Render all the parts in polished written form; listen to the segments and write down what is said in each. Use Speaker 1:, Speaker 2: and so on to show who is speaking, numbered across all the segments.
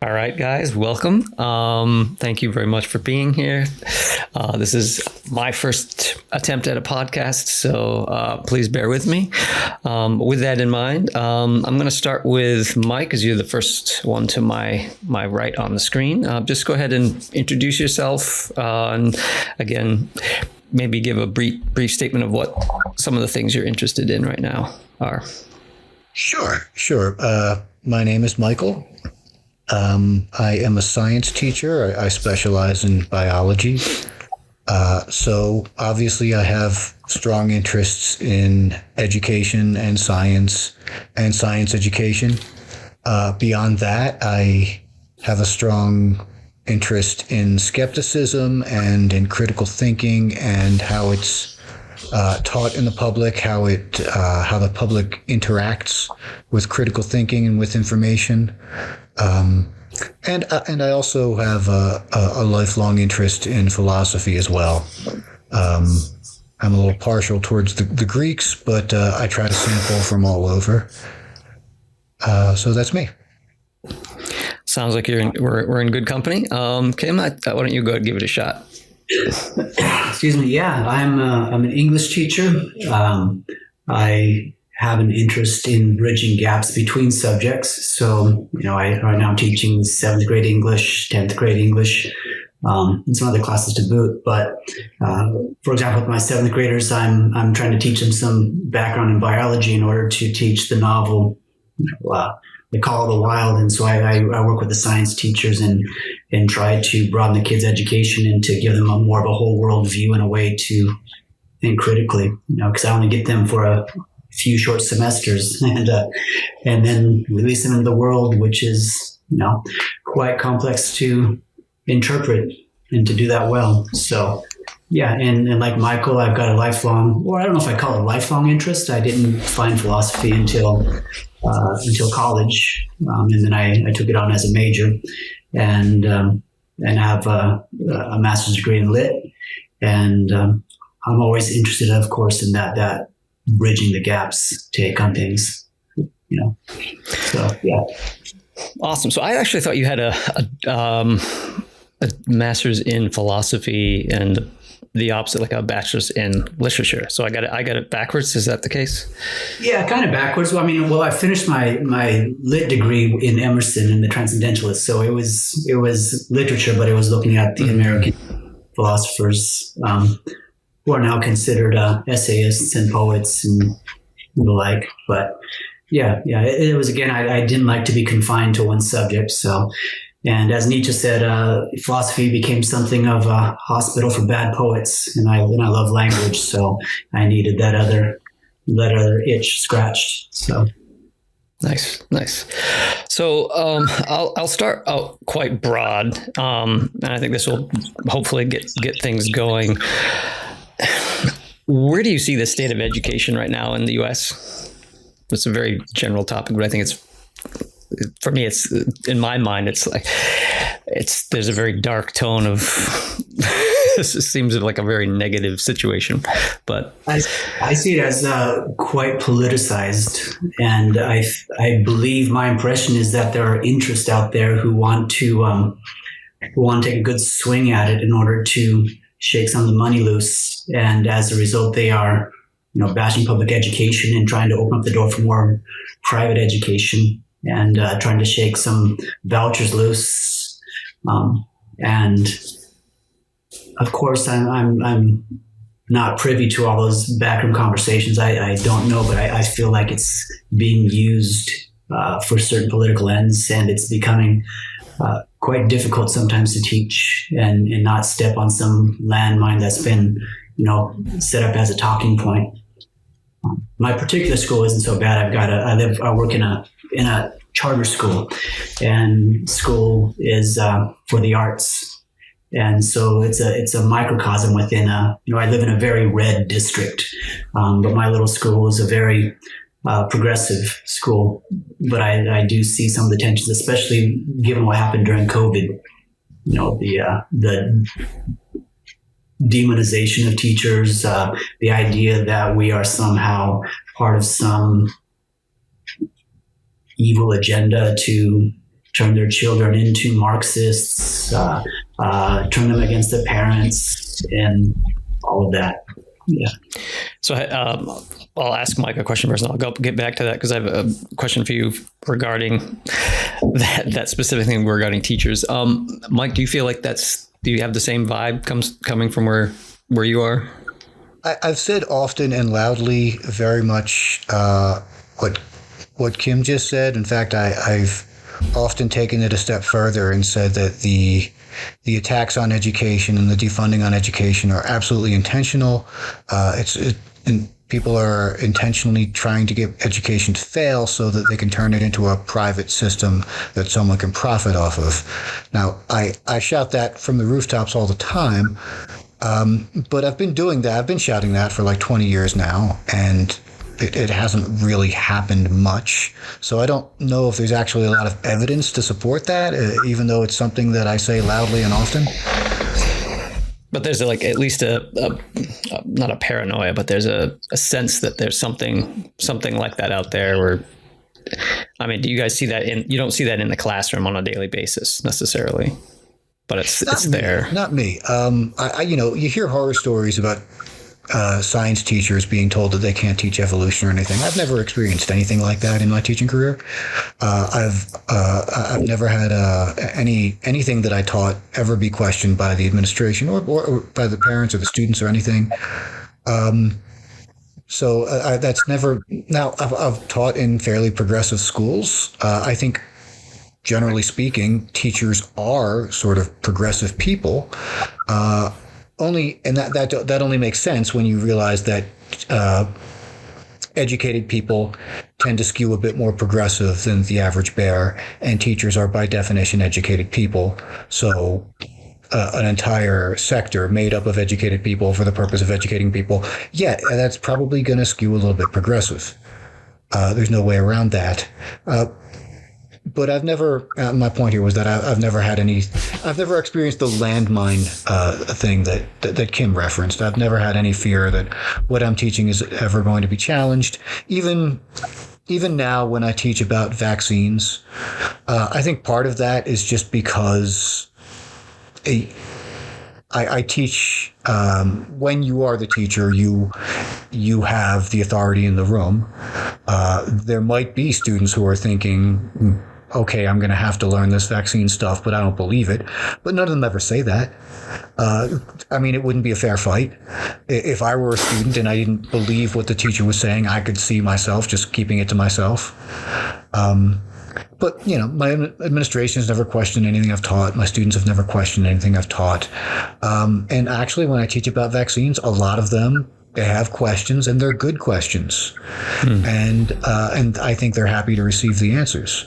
Speaker 1: All right, guys, welcome. Thank you very much for being here. This is my first attempt at a podcast, so please bear with me. With that in mind, I'm going to start with Mike, as you're the first one to my right on the screen. Just go ahead and introduce yourself, and again, maybe give a brief statement of what some of the things you're interested in right now are.
Speaker 2: Sure. My name is Michael. I am a science teacher. I specialize in biology. So obviously I have strong interests in education and science education. Beyond that, I have a strong interest in skepticism and in critical thinking and how it's taught in the public, how the public interacts with critical thinking and with information. And I also have a lifelong interest in philosophy as well. I'm a little partial towards the Greeks, but I try to sample from all over. So that's me.
Speaker 1: Sounds like we're in good company. Kim, why don't you go give it a shot?
Speaker 3: Excuse me. Yeah, I'm an English teacher. I have an interest in bridging gaps between subjects. So, right now I'm teaching 7th grade English, 10th grade English, and some other classes to boot. But for example, with my 7th graders, I'm trying to teach them some background in biology in order to teach the novel, The Call of the Wild. And so I work with the science teachers and try to broaden the kids' education and to give them more of a whole world view and a way to think critically, because I only get them for a few short semesters and then release them into the world, which is, quite complex to interpret and to do that well. So, yeah. And like Michael, I've got a lifelong, or I don't know if I call it a lifelong interest. I didn't find philosophy until college. And then I took it on as a major and have a master's degree in lit. And I'm always interested, of course, in that bridging the gaps take on things, So, yeah.
Speaker 1: Awesome. So I actually thought you had a master's in philosophy and the opposite, like a bachelor's in literature. So I got it backwards. Is that the case?
Speaker 3: Yeah, kind of backwards. Well, I finished my lit degree in Emerson in the Transcendentalists. So it was literature, but it was looking at the American philosophers, who are now considered essayists and poets and the like. But yeah, it was, again, I didn't like to be confined to one subject. So, and as Nietzsche said, philosophy became something of a hospital for bad poets. And I love language, so I needed that other itch scratched. So.
Speaker 1: Nice. So I'll start out quite broad, and I think this will hopefully get things going. Where do you see the state of education right now in the U.S.? It's a very general topic, but I think for me, it's in my mind, there's a very dark tone of it seems like a very negative situation, but
Speaker 3: I see it as quite politicized, and I believe my impression is that there are interests out there who want to take a good swing at it in order to shake some of the money loose. And as a result, they are, bashing public education and trying to open up the door for more private education and trying to shake some vouchers loose. And of course, I'm not privy to all those backroom conversations. I don't know, but I feel like it's being used for certain political ends, and it's becoming quite difficult sometimes to teach and not step on some landmine that's been, set up as a talking point. My particular school isn't so bad. I work in a charter school, and school is for the arts. And so it's a microcosm within I live in a very red district, but my little school is a very progressive school. But I do see some of the tensions, especially given what happened during COVID. The demonization of teachers, the idea that we are somehow part of some evil agenda to turn their children into Marxists, turn them against their parents, and all of that. Yeah.
Speaker 1: So I'll ask Mike a question first, and I'll get back to that because I have a question for you regarding that specific thing regarding teachers. Mike, do you feel like do you have the same vibe coming from where you are?
Speaker 2: I've said often and loudly very much what Kim just said. In fact, I've often taken it a step further and said that the attacks on education and the defunding on education are absolutely intentional. And people are intentionally trying to get education to fail so that they can turn it into a private system that someone can profit off of. Now, I shout that from the rooftops all the time, but I've been doing that. I've been shouting that for like 20 years now, and it hasn't really happened much. So I don't know if there's actually a lot of evidence to support that, even though it's something that I say loudly and often.
Speaker 1: But there's like at least a not a paranoia, but there's a sense that there's something like that out there. Where, I mean, do you guys see that you don't see that in the classroom on a daily basis necessarily, but it's there.
Speaker 2: Not me. You hear horror stories about science teachers being told that they can't teach evolution or anything. I've never experienced anything like that in my teaching career. I've never had anything that I taught ever be questioned by the administration or by the parents or the students or anything. So that's never. Now I've taught in fairly progressive schools. I think, generally speaking, teachers are sort of progressive people. That only makes sense when you realize that educated people tend to skew a bit more progressive than the average bear, and teachers are by definition educated people. So an entire sector made up of educated people for the purpose of educating people, that's probably going to skew a little bit progressive. There's no way around that. But I've never. My point here was that I've never experienced the landmine thing that Kim referenced. I've never had any fear that what I'm teaching is ever going to be challenged. Even now, when I teach about vaccines, I think part of that is just because I teach. When you are the teacher, you have the authority in the room. There might be students who are thinking, okay, I'm going to have to learn this vaccine stuff, but I don't believe it. But none of them ever say that. It wouldn't be a fair fight. If I were a student and I didn't believe what the teacher was saying, I could see myself just keeping it to myself. But, my administration has never questioned anything I've taught. My students have never questioned anything I've taught. And actually, when I teach about vaccines, a lot of them, they have questions, and they're good questions. And I think they're happy to receive the answers.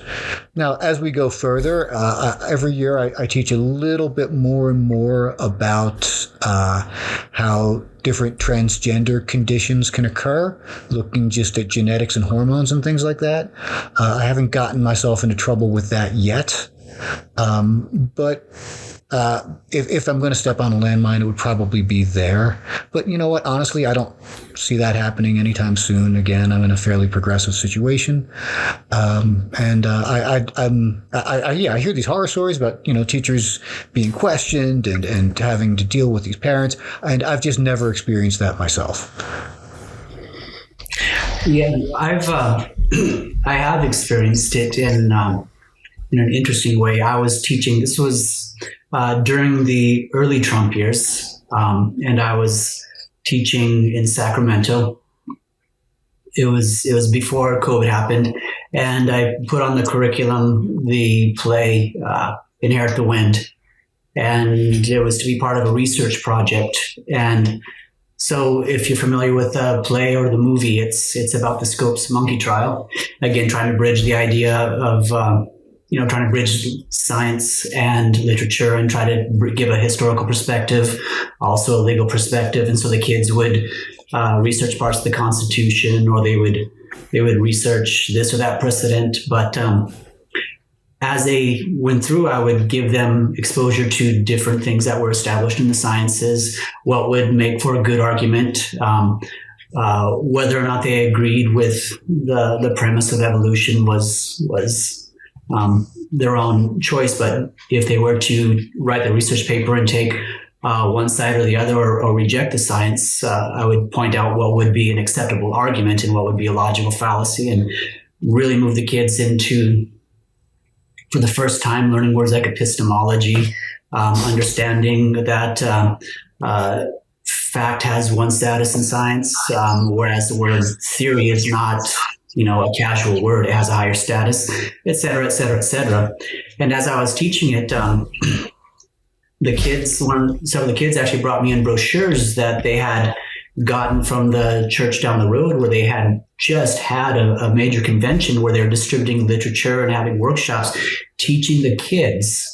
Speaker 2: Now, as we go further, every year I teach a little bit more and more about how different transgender conditions can occur, looking just at genetics and hormones and things like that. I haven't gotten myself into trouble with that yet. But if I'm going to step on a landmine, it would probably be there. But you know what? Honestly, I don't see that happening anytime soon. Again, I'm in a fairly progressive situation. I hear these horror stories about, teachers being questioned and having to deal with these parents. And I've just never experienced that myself.
Speaker 3: Yeah, I have experienced it in an interesting way. I was teaching. This was during the early Trump years, and I was teaching in Sacramento. It was before COVID happened, and I put on the curriculum the play Inherit the Wind, and it was to be part of a research project. And so if you're familiar with the play or the movie, it's about the Scopes monkey trial, again trying to bridge the idea of trying to bridge science and literature and try to give a historical perspective, also a legal perspective. And so the kids would research parts of the Constitution, or they would research this or that precedent. But as they went through, I would give them exposure to different things that were established in the sciences, what would make for a good argument, whether or not they agreed with the premise of evolution was their own choice. But if they were to write the research paper and take one side or the other, or reject the science, I would point out what would be an acceptable argument and what would be a logical fallacy, and really move the kids into, for the first time, learning words like epistemology, understanding that fact has one status in science, whereas the word theory is not, a casual word. It has a higher status, et cetera, et cetera, et cetera. And as I was teaching it, some of the kids actually brought me in brochures that they had gotten from the church down the road, where they had just had a major convention where they're distributing literature and having workshops teaching the kids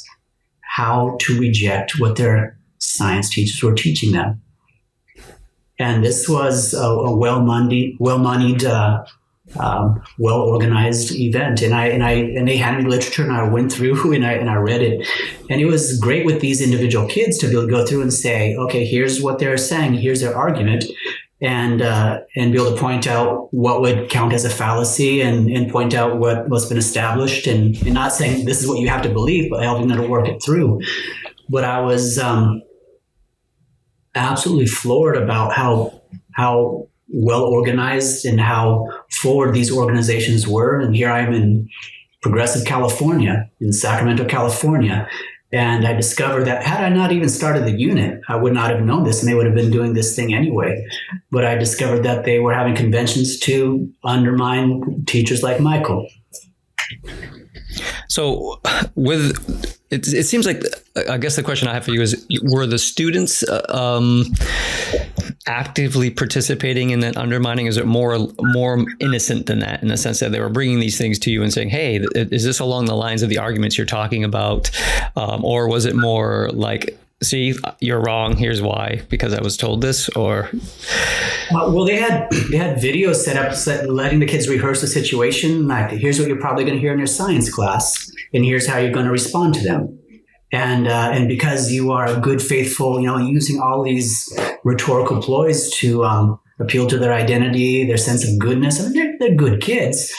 Speaker 3: how to reject what their science teachers were teaching them. And this was a well-moneyed, well-organized event, and they handed me literature, and I went through and I read it, and it was great with these individual kids to be able to go through and say, okay, here's what they're saying, here's their argument, and be able to point out what would count as a fallacy, and point out what's been established, and not saying this is what you have to believe, but helping them to work it through. But I was absolutely floored about how well organized and how forward these organizations were. And here I am in progressive California, in Sacramento, California. And I discovered that had I not even started the unit, I would not have known this, and they would have been doing this thing anyway. But I discovered that they were having conventions to undermine teachers like Michael.
Speaker 1: So it seems like, I guess the question I have for you is, were the students actively participating in that undermining? Is it more innocent than that, in the sense that they were bringing these things to you and saying, hey, is this along the lines of the arguments you're talking about? Or was it more like, see, you're wrong, here's why, because I was told this? Or
Speaker 3: well, they had videos set up, letting the kids rehearse the situation, like, here's what you're probably going to hear in your science class, and here's how you're going to respond to them. And because you are a good, faithful, using all these rhetorical ploys to appeal to their identity, their sense of goodness. I mean, they're good kids,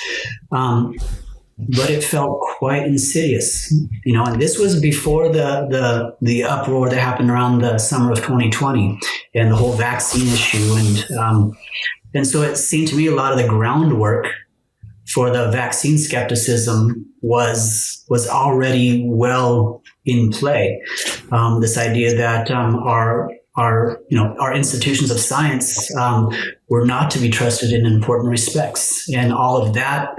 Speaker 3: but it felt quite insidious, And this was before the uproar that happened around the summer of 2020 and the whole vaccine issue, and so it seemed to me a lot of the groundwork for the vaccine skepticism was already well in play. This idea that our institutions of science were not to be trusted in important respects, and all of that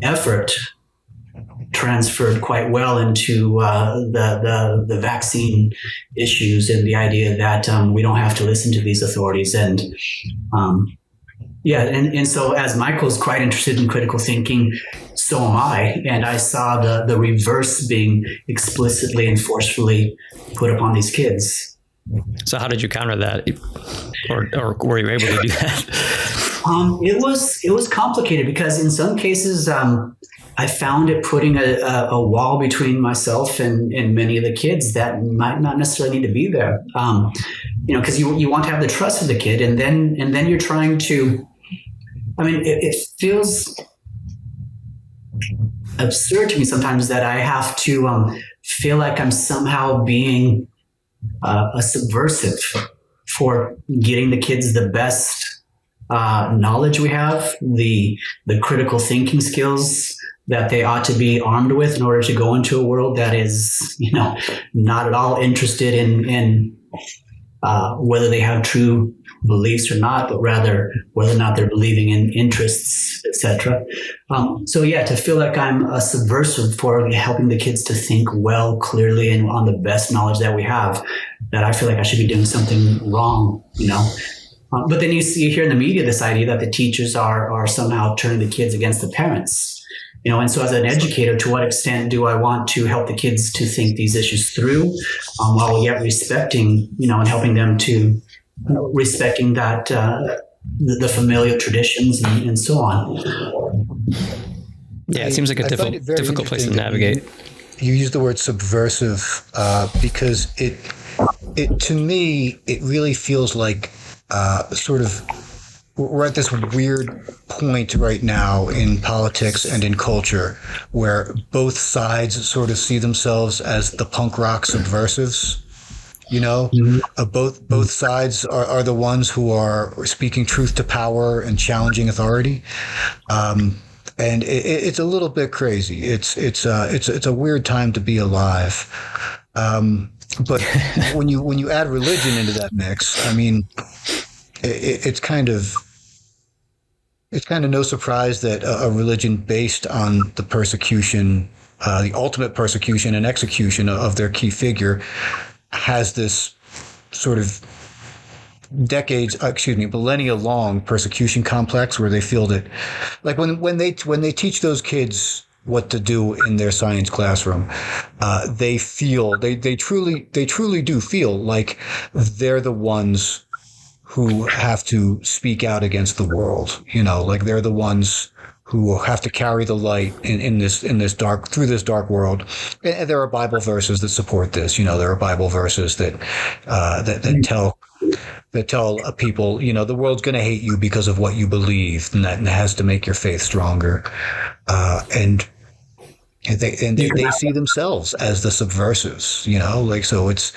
Speaker 3: effort transferred quite well into the vaccine issues, and the idea that we don't have to listen to these authorities. And so as Michael's quite interested in critical thinking, so am I. And I saw the reverse being explicitly and forcefully put upon these kids.
Speaker 1: So how did you counter that? Or were you able to do that?
Speaker 3: It was complicated, because in some cases I found it putting a wall between myself and many of the kids that might not necessarily need to be there. Because you want to have the trust of the kid, and then you're trying to. I mean, it feels absurd to me sometimes that I have to feel like I'm somehow being a subversive for getting the kids the best knowledge we have, the critical thinking skills that they ought to be armed with in order to go into a world that is, not at all interested in whether they have true beliefs or not, but rather whether or not they're believing in interests, etc. To feel like I'm a subversive for helping the kids to think well, clearly, and on the best knowledge that we have, that I feel like I should be doing something wrong, But then you hear in the media this idea that the teachers are somehow turning the kids against the parents. And so as an educator, to what extent do I want to help the kids to think these issues through, while yet respecting, and helping them to respecting that the familial traditions and so on.
Speaker 1: Yeah, it seems like a difficult place to navigate.
Speaker 2: You use the word subversive because it to me it really feels like sort of we're at this weird point right now in politics and in culture where both sides sort of see themselves as the punk rock subversives. Both sides are the ones who are speaking truth to power and challenging authority. And it's a little bit crazy. It's a weird time to be alive. But when you add religion into that mix, I mean, it's kind of no surprise that a religion based on the persecution, the ultimate persecution and execution of their key figure, has this sort of millennia long persecution complex where they feel that, like when they teach those kids what to do in their science classroom, they truly do feel like they're the ones who have to speak out against the world. Like they're the ones who have to carry the light in this through this dark world. And there are Bible verses that support this. There are Bible verses that tell people, the world's going to hate you because of what you believe, and that has to make your faith stronger. And they see themselves as the subversives, like, so it's,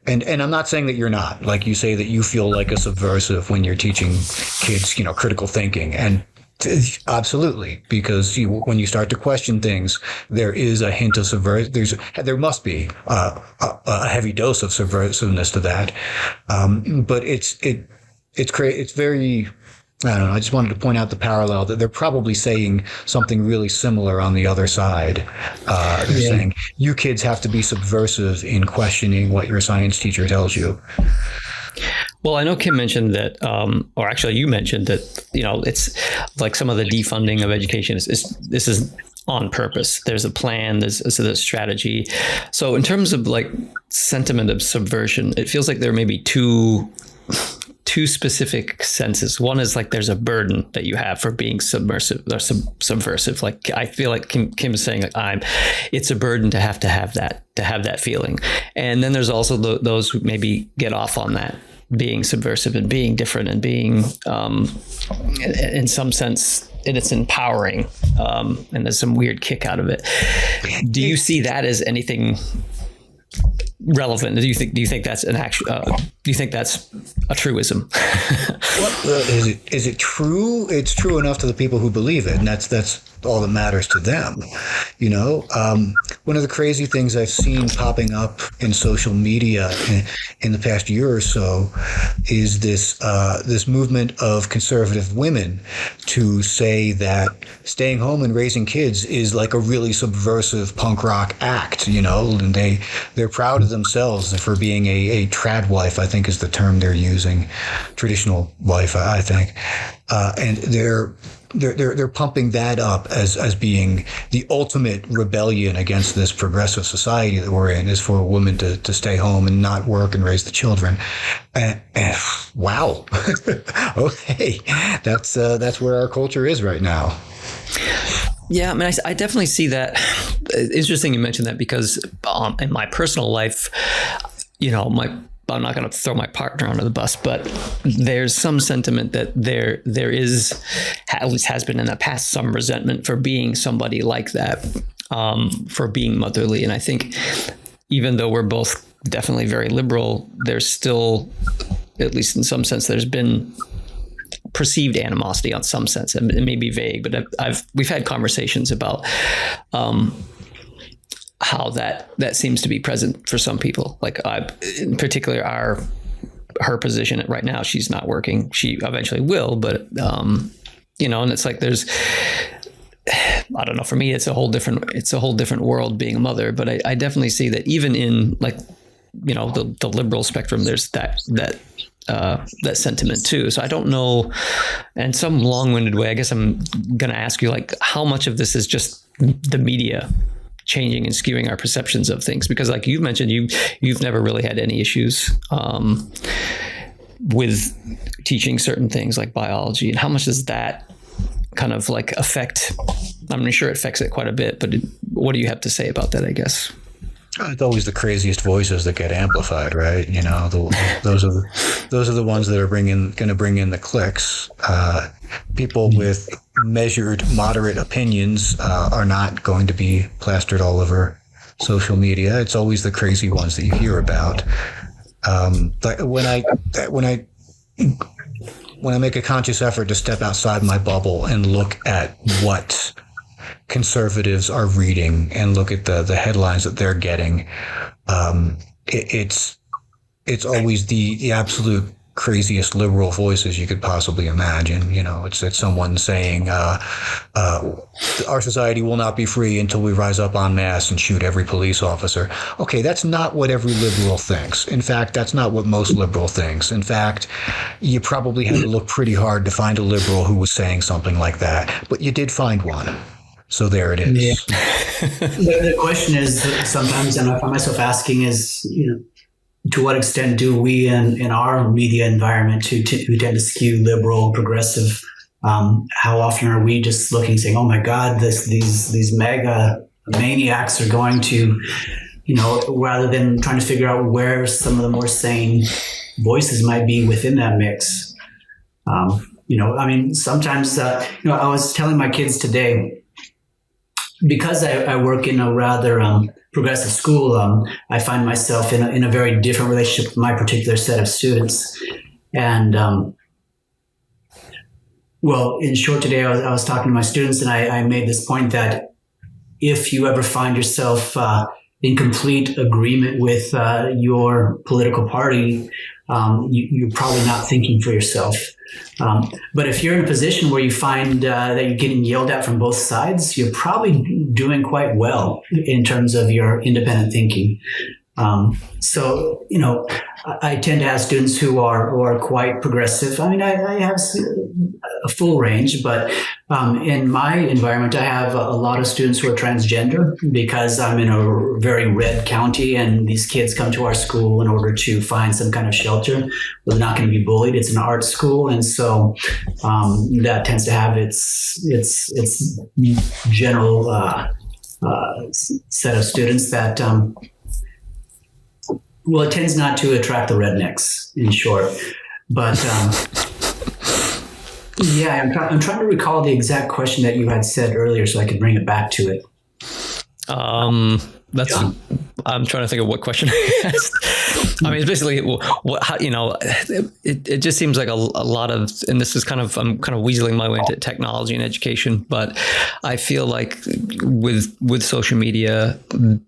Speaker 2: and I'm not saying that you're not, like you say that you feel like a subversive when you're teaching kids, critical thinking, and absolutely, because when you start to question things, there is a hint of there must be a heavy dose of subversiveness to that. But it's very, I don't know. I just wanted to point out the parallel that they're probably saying something really similar on the other side. They're saying you kids have to be subversive in questioning what your science teacher tells you.
Speaker 1: Well, I know Kim mentioned that, or actually you mentioned that, it's like some of the defunding of education this is on purpose. There's a plan, there's a strategy. So in terms of like sentiment of subversion, it feels like there may be two specific senses. One is like there's a burden that you have for being subversive. Like I feel like Kim is saying like it's a burden to have that feeling. And then there's also those who maybe get off on that, being subversive and being different and being in some sense, and it's empowering, and there's some weird kick out of it. Do you see that as anything relevant? Do you think that's an actual? Do you think that's a truism?
Speaker 2: Is it true? It's true enough to the people who believe it, and that's all that matters to them. One of the crazy things I've seen popping up in social media in the past year or so is this movement of conservative women to say that staying home and raising kids is like a really subversive punk rock act, and they're proud of themselves for being a trad wife, I think is the term they're using, traditional wife, I think, and they're pumping that up as being the ultimate rebellion against this progressive society that we're in, is for a woman to stay home and not work and raise the children. And wow, okay, that's where our culture is right now.
Speaker 1: Yeah, I mean, I definitely see that. It's interesting you mentioned that because in my personal life, I'm not going to throw my partner under the bus, but there's some sentiment that there is, at least has been in the past, some resentment for being somebody like that, for being motherly. And I think even though we're both definitely very liberal, there's still, at least in some sense, there's been perceived animosity on some sense. It may be vague, but we've had conversations about how that seems to be present for some people. Like in particular, her position right now, she's not working. She eventually will, but and it's like there's, I don't know. For me, it's a whole different world being a mother. But I definitely see that even in like the liberal spectrum, there's that sentiment too. So I don't know, in some long-winded way, I guess I'm going to ask you, like, how much of this is just the media changing and skewing our perceptions of things? Because like you've mentioned, you've never really had any issues with teaching certain things like biology, and how much does that kind of like affect? I'm sure it affects it quite a bit, but what do you have to say about that, I guess?
Speaker 2: It's always the craziest voices that get amplified, right? Those are the ones that are going to bring in the clicks. People with measured, moderate opinions are not going to be plastered all over social media. It's always the crazy ones that you hear about. Like when I make a conscious effort to step outside my bubble and look at what conservatives are reading and look at the headlines that they're getting, it's always the absolute craziest liberal voices you could possibly imagine. It's someone saying our society will not be free until we rise up en masse and shoot every police officer. Okay, that's not what every liberal thinks. In fact, that's not what most liberal thinks. In fact, you probably had to look pretty hard to find a liberal who was saying something like that, but you did find one. So there it is.
Speaker 3: Yeah. The question is, sometimes, and I find myself asking, is, to what extent do we in our media environment who tend to skew liberal, progressive, how often are we just looking, saying, oh my God, these mega maniacs are going to, rather than trying to figure out where some of the more sane voices might be within that mix. Sometimes, I was telling my kids today, because I work in a rather progressive school, I find myself in a very different relationship with my particular set of students. And, in short, today I was talking to my students, and I made this point that if you ever find yourself in complete agreement with your political party, you're probably not thinking for yourself. But if you're in a position where you find that you're getting yelled at from both sides, you're probably doing quite well in terms of your independent thinking. So, I tend to have students who are quite progressive. I mean, I have a full range, but in my environment, I have a lot of students who are transgender because I'm in a very red county, and these kids come to our school in order to find some kind of shelter where they're not going to be bullied. It's an art school, and so that tends to have its general set of students that. Well, it tends not to attract the rednecks, in short. But I'm trying to recall the exact question that you had said earlier, so I could bring it back to it.
Speaker 1: I'm trying to think of what question I asked. I mean, it's basically it just seems like a lot of, and this is I'm kind of weaseling my way into technology and education, but I feel like with social media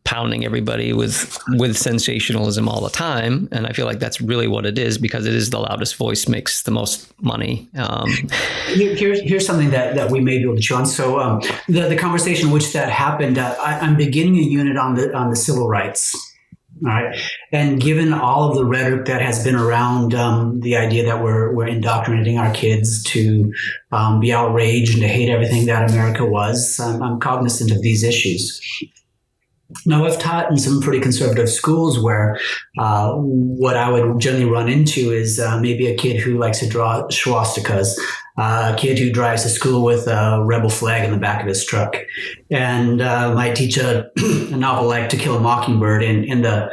Speaker 1: pounding everybody with sensationalism all the time, and I feel like that's really what it is, because it is the loudest voice makes the most money.
Speaker 3: Here's something that we may be able to chew on. So the conversation in which that happened, I'm beginning a unit on the civil rights. All right. And given all of the rhetoric that has been around the idea that we're indoctrinating our kids to be outraged and to hate everything that America was, I'm cognizant of these issues. Now, I've taught in some pretty conservative schools where what I would generally run into is maybe a kid who likes to draw swastikas, a kid who drives to school with a rebel flag in the back of his truck, and might teach a novel like To Kill a Mockingbird, and the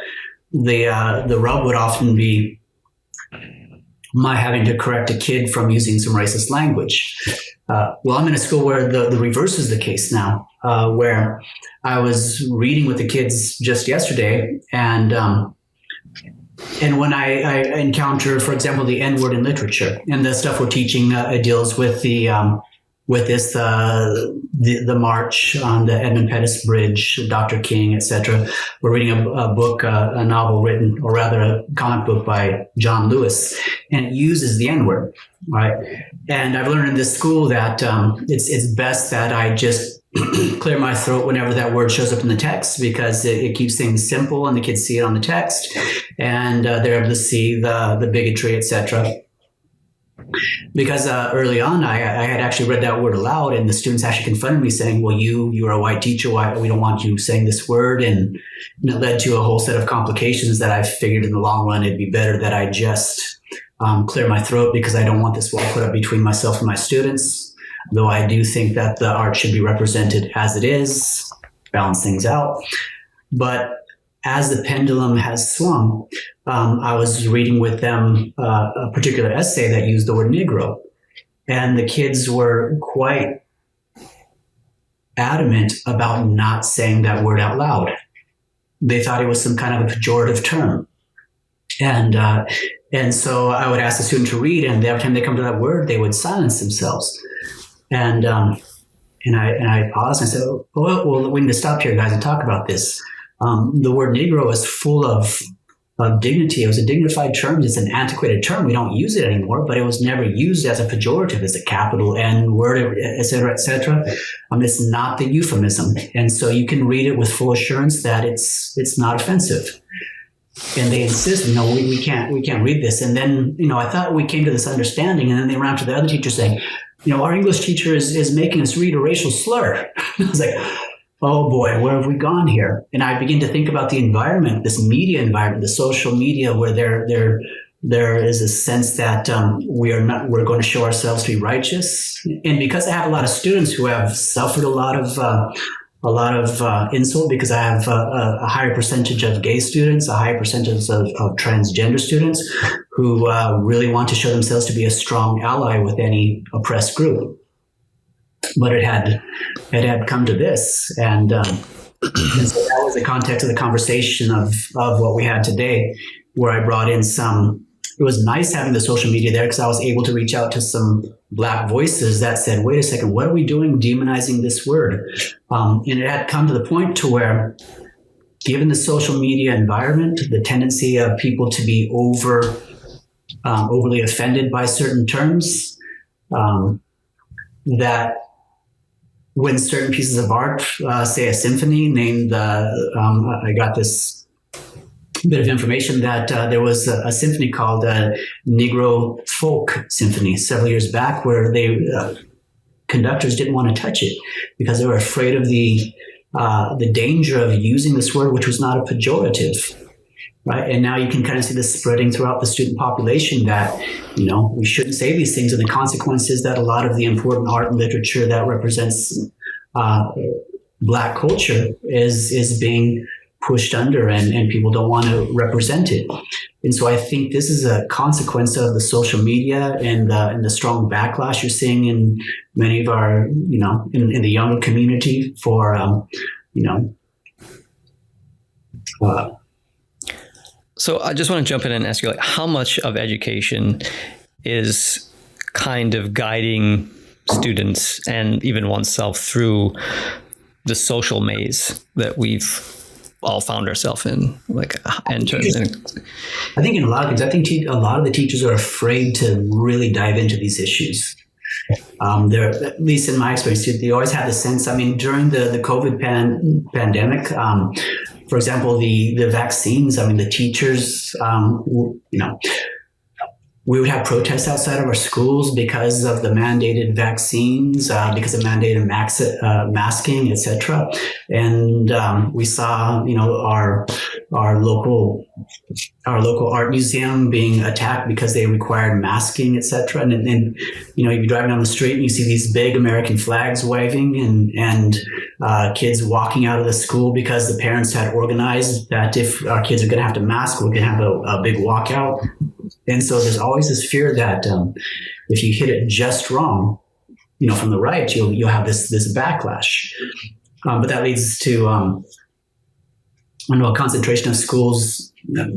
Speaker 3: rub would often be my having to correct a kid from using some racist language. Well, I'm in a school where the reverse is the case now, where I was reading with the kids just yesterday, and when I encounter, for example, the N-word in literature, and the stuff we're teaching deals with the march on the Edmund Pettus Bridge, Dr. King, etc. We're reading a book, a novel written, or rather a comic book by John Lewis, and it uses the N-word, right? And I've learned in this school that it's best that I just clear my throat whenever that word shows up in the text, because it keeps things simple and the kids see it on the text, and they're able to see the bigotry, etc. Because early on, I had actually read that word aloud, and the students actually confronted me saying, well, you're a white teacher, why we don't want you saying this word? And it led to a whole set of complications that I figured in the long run it'd be better that I just clear my throat, because I don't want this wall put up between myself and my students. Though I do think that the art should be represented as it is, balance things out. But as the pendulum has swung, I was reading with them a particular essay that used the word Negro. And the kids were quite adamant about not saying that word out loud. They thought it was some kind of a pejorative term. And so I would ask the student to read, and every time they come to that word, they would silence themselves. And I paused and I said, well, we need to stop here, guys, and talk about this. The word Negro is full of dignity. It was a dignified term. It's an antiquated term. We don't use it anymore, but it was never used as a pejorative, as a capital N word, et cetera, et cetera. It's not the euphemism. And so you can read it with full assurance that it's not offensive. And they insist, we can't read this. And then, I thought we came to this understanding, and then they ran to the other teacher saying, our English teacher is making us read a racial slur. I was like, oh boy, where have we gone here? And I begin to think about the environment, this media environment, the social media, where there is a sense that we're going to show ourselves to be righteous. And because I have a lot of students who have suffered a lot of insult, because I have a higher percentage of gay students, a higher percentage of transgender students who really want to show themselves to be a strong ally with any oppressed group. But it had come to this, and so that was the context of the conversation of what we had today, where I brought in some. It was nice having the social media there, because I was able to reach out to some Black voices that said, wait a second, what are we doing demonizing this word? And it had come to the point to where, given the social media environment, the tendency of people to be overly offended by certain terms, that when certain pieces of art, say a symphony named, I got this bit of information that there was a symphony called Negro Folk Symphony several years back, where conductors didn't want to touch it because they were afraid of the danger of using this word, which was not a pejorative. Right. And now you can kind of see this spreading throughout the student population, that, we shouldn't say these things. And the consequence is that a lot of the important art and literature that represents Black culture is being pushed under, and people don't want to represent it. And so I think this is a consequence of the social media and the strong backlash you're seeing in many of our, in the younger community for,
Speaker 1: So I just want to jump in and ask you, how much of education is kind of guiding students and even oneself through the social maze that we've all found ourselves in?
Speaker 3: I think in a lot of things, a lot of the teachers are afraid to really dive into these issues. They're, at least in my experience, they always have the sense. During the COVID pandemic, for example, the vaccines. The teachers, we would have protests outside of our schools because of the mandated vaccines, because of mandated masking, etc. And we saw, our local art museum being attacked because they required masking, etc. And then, you'd be driving down the street and you see these big American flags waving, and kids walking out of the school because the parents had organized that if our kids are going to have to mask, we're going to have a big walkout. And so there's always this fear that if you hit it just wrong, from the right, you'll have this backlash. But that leads to a concentration of schools. I'm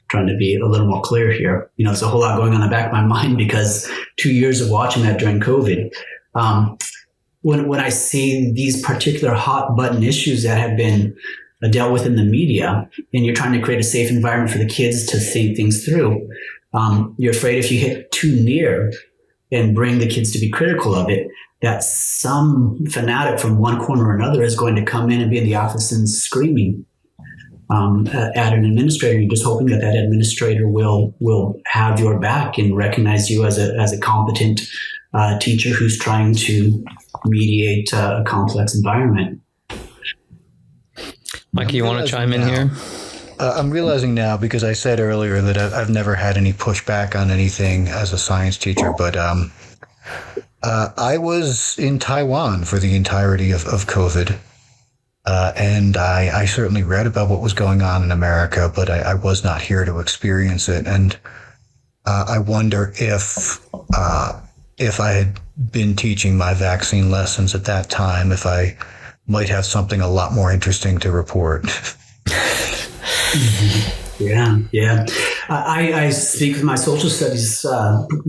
Speaker 3: trying to be a little more clear here. There's a whole lot going on in the back of my mind because 2 years of watching that during COVID. When I see these particular hot button issues that have been dealt with in the media, and you're trying to create a safe environment for the kids to think things through, you're afraid if you hit too near and bring the kids to be critical of it, that some fanatic from one corner or another is going to come in and be in the office and screaming at an administrator. You're just hoping that administrator will have your back and recognize you as a competent teacher who's trying to mediate a complex environment.
Speaker 1: Mike, you want to chime in here?
Speaker 2: I'm realizing now, because I said earlier that I've never had any pushback on anything as a science teacher, but I was in Taiwan for the entirety of COVID. And I certainly read about what was going on in America, but I was not here to experience it. And I wonder if I had been teaching my vaccine lessons at that time, if I might have something a lot more interesting to report.
Speaker 3: Yeah, yeah. I speak with my social studies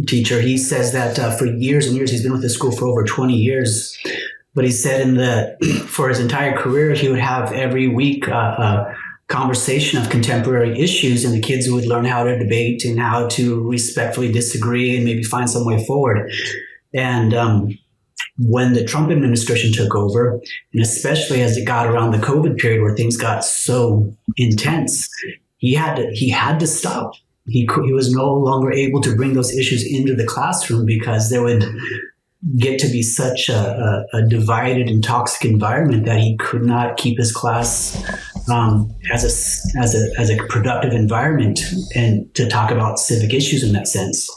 Speaker 3: teacher. He says that for years and years, he's been with the school for over 20 years. But he said for his entire career, he would have every week a conversation of contemporary issues, and the kids would learn how to debate and how to respectfully disagree and maybe find some way forward. And when the Trump administration took over, and especially as it got around the COVID period where things got so intense, he had to stop. He was no longer able to bring those issues into the classroom because there would get to be such a divided and toxic environment that he could not keep his class as a productive environment and to talk about civic issues in that sense.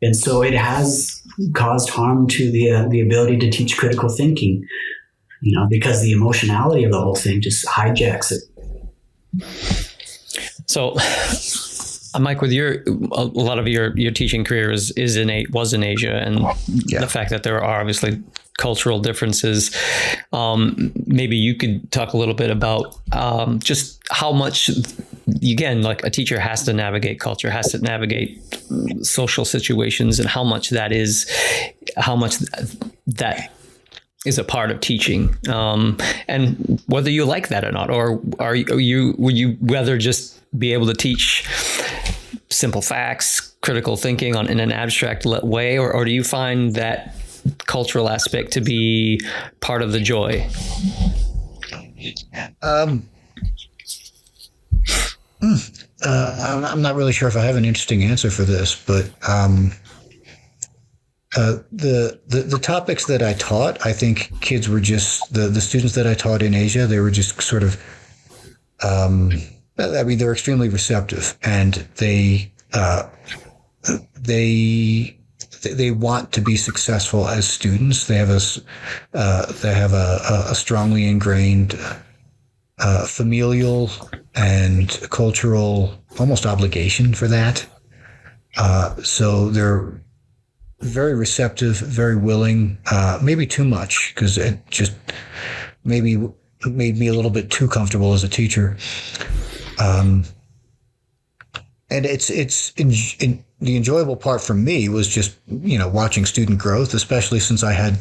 Speaker 3: And so it has caused harm to the ability to teach critical thinking, because the emotionality of the whole thing just hijacks it.
Speaker 1: So, Mike, with a lot of your teaching career was in Asia, and the fact that there are obviously cultural differences, maybe you could talk a little bit about just how much, again, like a teacher has to navigate culture, has to navigate social situations, and how much that is a part of teaching, and whether you like that or not, or would you rather just be able to teach simple facts, critical thinking in an abstract way, or do you find that cultural aspect to be part of the joy?
Speaker 2: I'm not really sure if I have an interesting answer for this, but the topics that I taught, I think kids were just the students that I taught in Asia. They were just sort of, they're extremely receptive, and they want to be successful as students. They have a strongly ingrained familial and cultural almost obligation for that. So they're very receptive, very willing, maybe too much, because it just maybe made me a little bit too comfortable as a teacher. And the enjoyable part for me was just, watching student growth, especially since I had,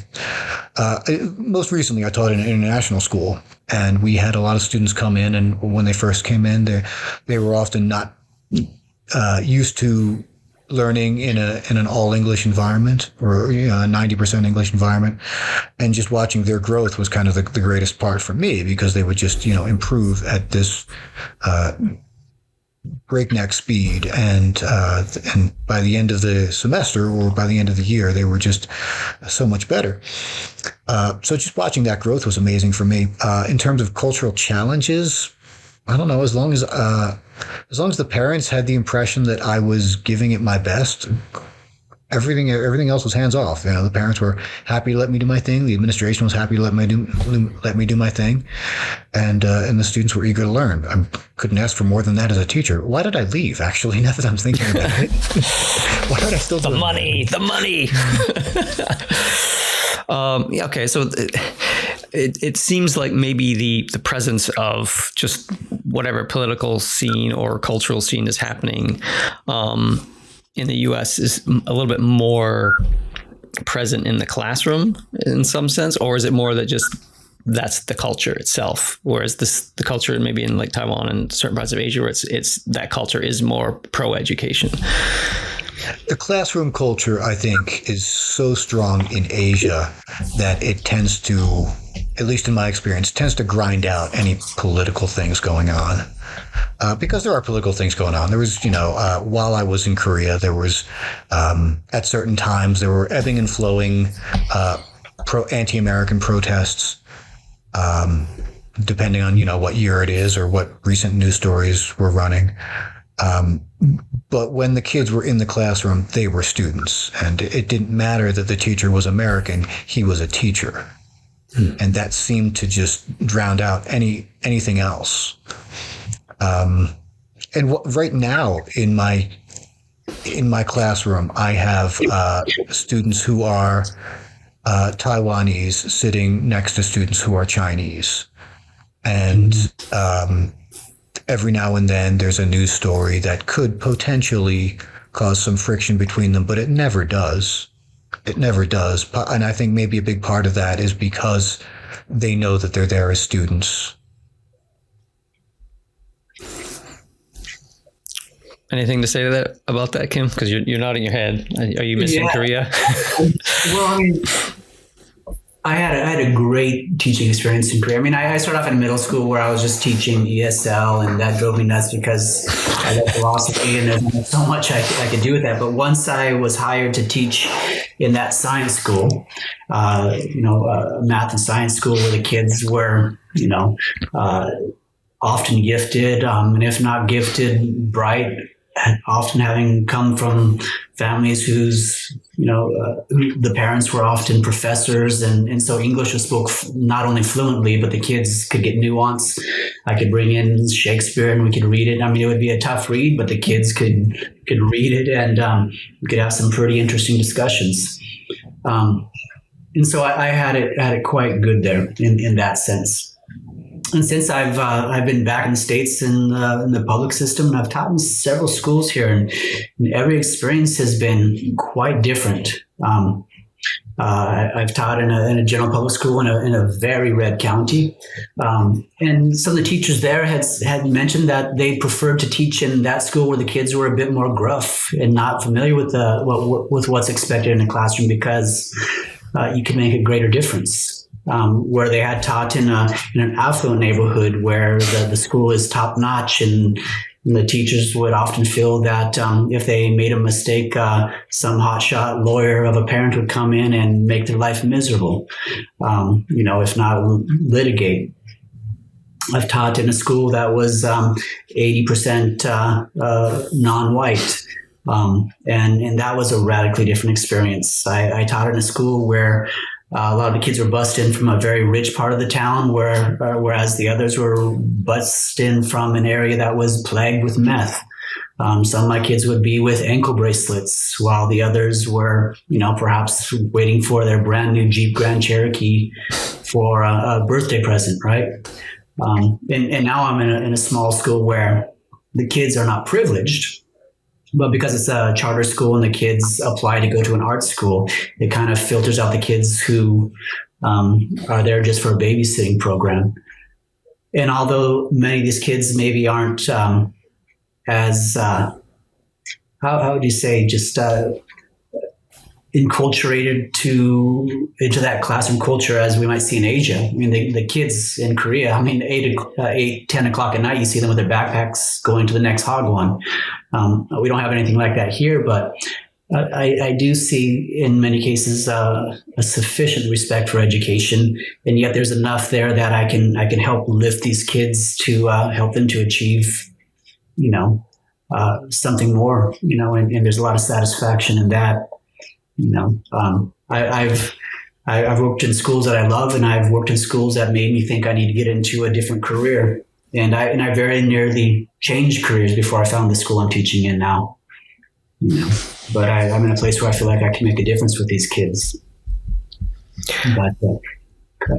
Speaker 2: most recently I taught in an international school, and we had a lot of students come in, and when they first came in, they were often not used to learning in an all English environment, or a 90% English environment, and just watching their growth was kind of the greatest part for me, because they would just improve at this breakneck speed, and by the end of the semester or by the end of the year, they were just so much better. So just watching that growth was amazing for me. In terms of cultural challenges, I don't know, as long as the parents had the impression that I was giving it my best, everything else was hands off. The parents were happy to let me do my thing. The administration was happy to let me do my thing, and the students were eager to learn. I couldn't ask for more than that as a teacher. Why did I leave? Actually, now that I'm thinking about it, why did I still do
Speaker 1: the money? Okay, so it seems like maybe the presence of just whatever political scene or cultural scene is happening in the U.S. is a little bit more present in the classroom in some sense, or is it more that just that's the culture itself, whereas the culture maybe in like Taiwan and certain parts of Asia where it's that culture is more pro-education?
Speaker 2: The classroom culture, I think, is so strong in Asia that it tends to, at least in my experience, tends to grind out any political things going on. Because there are political things going on. There was, while I was in Korea, there was, at certain times, there were ebbing and flowing anti-American protests, depending on, what year it is or what recent news stories were running. But when the kids were in the classroom, they were students. And it didn't matter that the teacher was American. He was a teacher. and that seemed to just drown out anything else. Right now in my classroom, I have students who are Taiwanese sitting next to students who are Chinese, and every now and then there's a news story that could potentially cause some friction between them, but it never does. It never does. And I think maybe a big part of that is because they know that they're there as students.
Speaker 1: Anything to say to that about that, Kim? Because you're nodding your head. Are you missing Korea?
Speaker 3: Well, I mean, I had a great teaching experience in Korea. I mean, I started off in middle school where I was just teaching ESL, and that drove me nuts because I love philosophy and there's so much I could do with that. But once I was hired to teach in that science school, math and science school where the kids were, often gifted, and if not gifted, bright, often having come from families whose, the parents were often professors. And so English was spoke not only fluently, but the kids could get nuance. I could bring in Shakespeare and we could read it. I mean, it would be a tough read, but the kids could read it, and we could have some pretty interesting discussions. And so I had it quite good there in that sense. And since I've been back in the States in the public system, and I've taught in several schools here, and every experience has been quite different. I've taught in a general public school in a very red county, and some of the teachers there had mentioned that they preferred to teach in that school where the kids were a bit more gruff and not familiar with what's expected in the classroom, because you can make a greater difference. Where they had taught in an affluent neighborhood where the school is top notch, and the teachers would often feel that if they made a mistake, some hotshot lawyer of a parent would come in and make their life miserable, if not litigate. I've taught in a school that was 80% non-white. And that was a radically different experience. I taught in a school where a lot of the kids were bussed in from a very rich part of the town, whereas the others were bussed in from an area that was plagued with meth. Some of my kids would be with ankle bracelets, while the others were, perhaps waiting for their brand new Jeep Grand Cherokee for a birthday present, right? And now I'm in a small school where the kids are not privileged. But because it's a charter school and the kids apply to go to an art school, it kind of filters out the kids who are there just for a babysitting program. And although many of these kids maybe aren't as, how would you say, just enculturated into that classroom culture as we might see in Asia. I mean, the kids in Korea, 10 o'clock at night, you see them with their backpacks going to the next hagwon. We don't have anything like that here, but I do see in many cases a sufficient respect for education, and yet there's enough there that I can help lift these kids to help them to achieve, something more, and there's a lot of satisfaction in that. I've worked in schools that I love, and I've worked in schools that made me think I need to get into a different career. And I very nearly changed careers before I found the school I'm teaching in now. But I'm in a place where I feel like I can make a difference with these kids.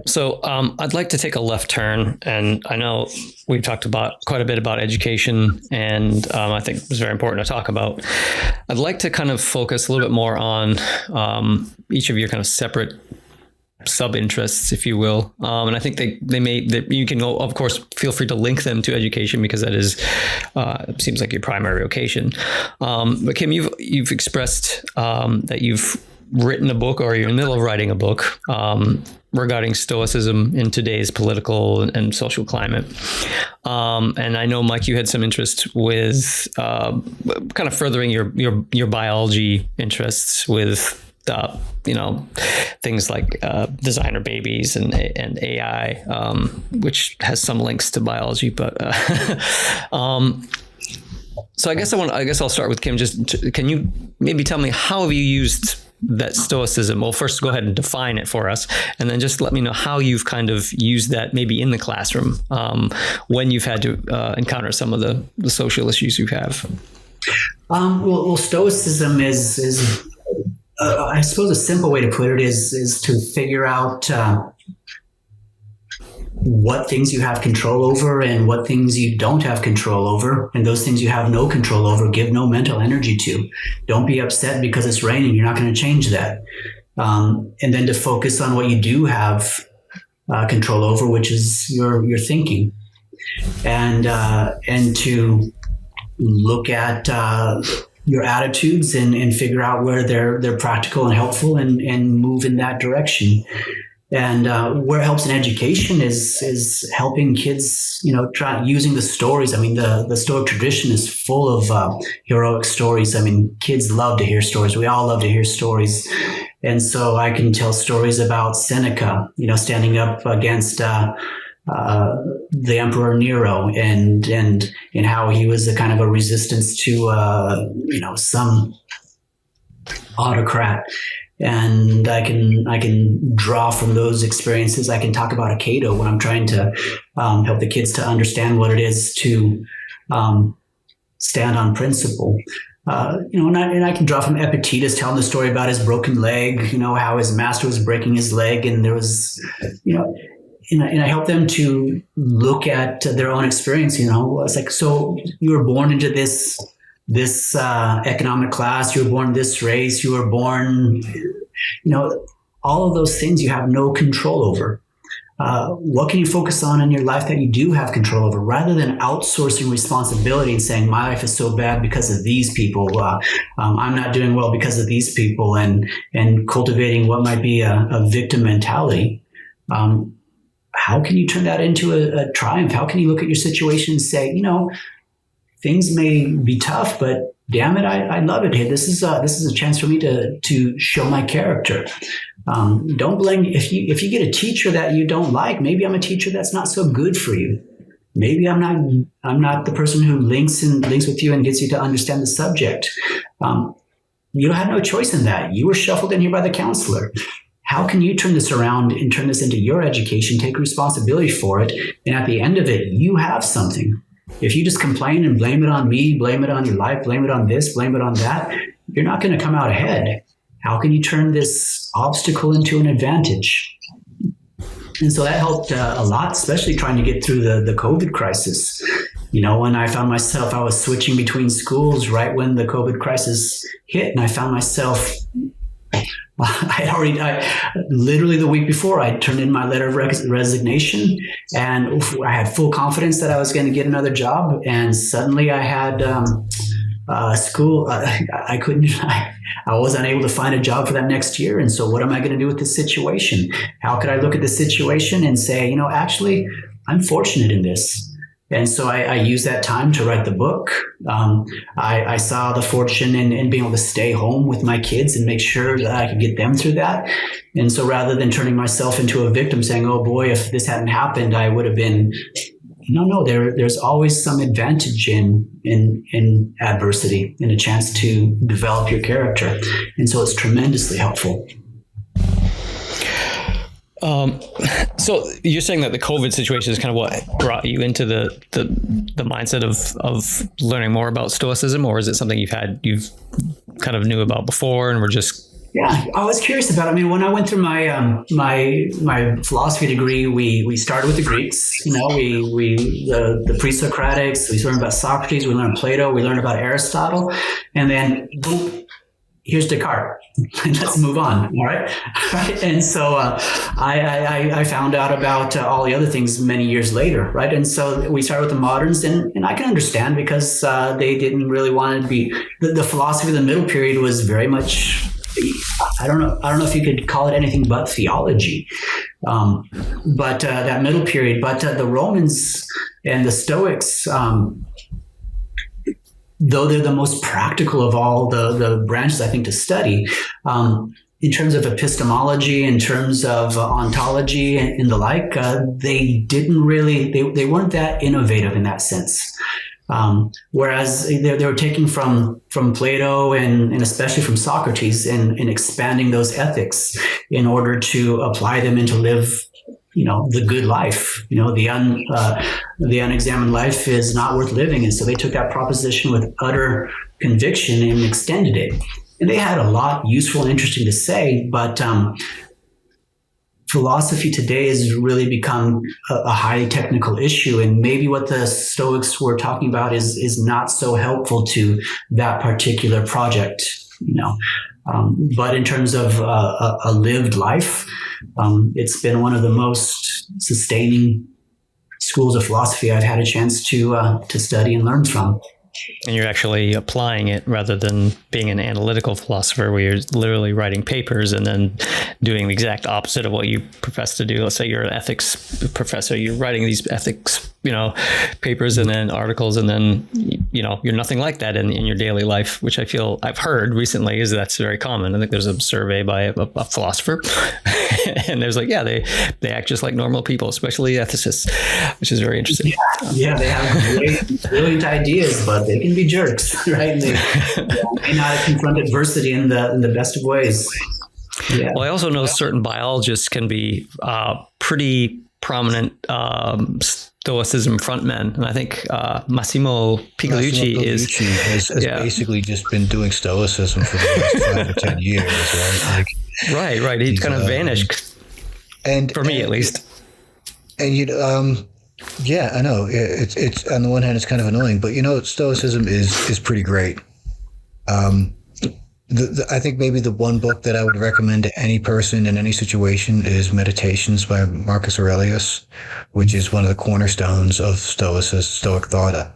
Speaker 1: So I'd like to take a left turn, and I know we've talked about quite a bit about education, and I think it's very important to talk about. I'd like to kind of focus a little bit more on each of your kind of separate sub-interests, if you will. And I think you can go, of course, feel free to link them to education, because that is, seems like your primary vocation. But Kim, you've expressed that you've written a book, or you're in the middle of writing a book, regarding Stoicism in today's political and social climate. And I know, Mike, you had some interest with kind of furthering your biology interests with things like designer babies and AI, which has some links to biology. But so I guess I'll start with Kim. Can you maybe tell me, how have you used that Stoicism? Well, first go ahead and define it for us, and then just let me know how you've kind of used that maybe in the classroom when you've had to encounter some of the social issues you have.
Speaker 3: Well, Stoicism is I suppose a simple way to put it is to figure out what things you have control over and what things you don't have control over. And those things you have no control over, give no mental energy to. Don't be upset because it's raining. You're not going to change that. And then to focus on what you do have control over, which is your thinking. And to look at your attitudes and figure out where they're practical and helpful and move in that direction. And where it helps in education is helping kids, try using the stories. I mean, the Stoic tradition is full of heroic stories. I mean, kids love to hear stories. We all love to hear stories. And so I can tell stories about Seneca, standing up against the Emperor Nero and how he was a kind of a resistance to, some autocrat. And I can draw from those experiences. I can talk about a Cato when I'm trying to help the kids to understand what it is to stand on principle. And I can draw from Epictetus telling the story about his broken leg, how his master was breaking his leg. And there was, and I help them to look at their own experience. It's like, so you were born into this economic class, you were born this race, you were born, all of those things you have no control over. What can you focus on in your life that you do have control over, rather than outsourcing responsibility and saying, my life is so bad because of these people. I'm not doing well because of these people, and cultivating what might be a victim mentality. How can you turn that into a triumph? How can you look at your situation and say, things may be tough, but damn it, I love it here. This is a chance for me to show my character. Don't blame if you get a teacher that you don't like. Maybe I'm a teacher that's not so good for you. Maybe I'm not the person who links with you and gets you to understand the subject. You have no choice in that. You were shuffled in here by the counselor. How can you turn this around and turn this into your education, take responsibility for it, and at the end of it, you have something? If you just complain and blame it on me, blame it on your life, blame it on this, blame it on that, you're not going to come out ahead. How can you turn this obstacle into an advantage? And so that helped a lot, especially trying to get through the COVID crisis. When I found myself, I was switching between schools right when the COVID crisis hit, and I found myself literally the week before, I turned in my letter of resignation, and I had full confidence that I was going to get another job. And suddenly I had school. I was unable to find a job for that next year. And so what am I going to do with this situation? How could I look at the situation and say, actually, I'm fortunate in this. And so I used that time to write the book. I saw the fortune in being able to stay home with my kids and make sure that I could get them through that. And so rather than turning myself into a victim saying, oh boy, if this hadn't happened, I would have been, no, there's always some advantage in adversity and a chance to develop your character. And so it's tremendously helpful.
Speaker 1: So you're saying that the COVID situation is kind of what brought you into the mindset of learning more about Stoicism, or is it something you've kind of knew about before and were just?
Speaker 3: Yeah, I was curious about it. I mean, when I went through my my philosophy degree, we started with the Greeks. The pre-Socratics. We learned about Socrates. We learned Plato. We learned about Aristotle, and then boom, here's Descartes. Let's move on. All right. And so I found out about all the other things many years later. Right. And so we started with the moderns, and I can understand because they didn't really want to be the philosophy of the middle period was very much, I don't know if you could call it anything but theology. But that middle period, but the Romans and the Stoics, though they're the most practical of all the branches, I think, to study, in terms of epistemology, in terms of ontology and the like, they didn't really, they weren't that innovative in that sense. Whereas they were taking from Plato and especially from Socrates and expanding those ethics in order to apply them and to live, the good life. The unexamined life is not worth living. And so they took that proposition with utter conviction and extended it. And they had a lot useful and interesting to say, but philosophy today has really become a highly technical issue. And maybe what the Stoics were talking about is not so helpful to that particular project, but in terms of a lived life, it's been one of the most sustaining schools of philosophy I've had a chance to study and learn from.
Speaker 1: And you're actually applying it rather than being an analytical philosopher where you're literally writing papers and then doing the exact opposite of what you profess to do. Let's say you're an ethics professor, you're writing these ethics, papers and then articles, and then, you're nothing like that in your daily life, which I feel I've heard recently is that's very common. I think there's a survey by a philosopher and there's they act just like normal people, especially ethicists, which is very interesting.
Speaker 3: Yeah, they have great, brilliant ideas, but they can be jerks, right? They may not confront adversity in the best of ways. Yeah.
Speaker 1: Well, I also know certain biologists can be pretty prominent Stoicism frontmen, and I think Massimo Pigliucci
Speaker 2: has basically just been doing Stoicism for the last 5 or 10 years, right?
Speaker 1: Right. He's kind of vanished, for me at least.
Speaker 2: And yeah, I know. It's on the one hand, it's kind of annoying, but Stoicism is pretty great. I think maybe the one book that I would recommend to any person in any situation is Meditations by Marcus Aurelius, which is one of the cornerstones of Stoic thought.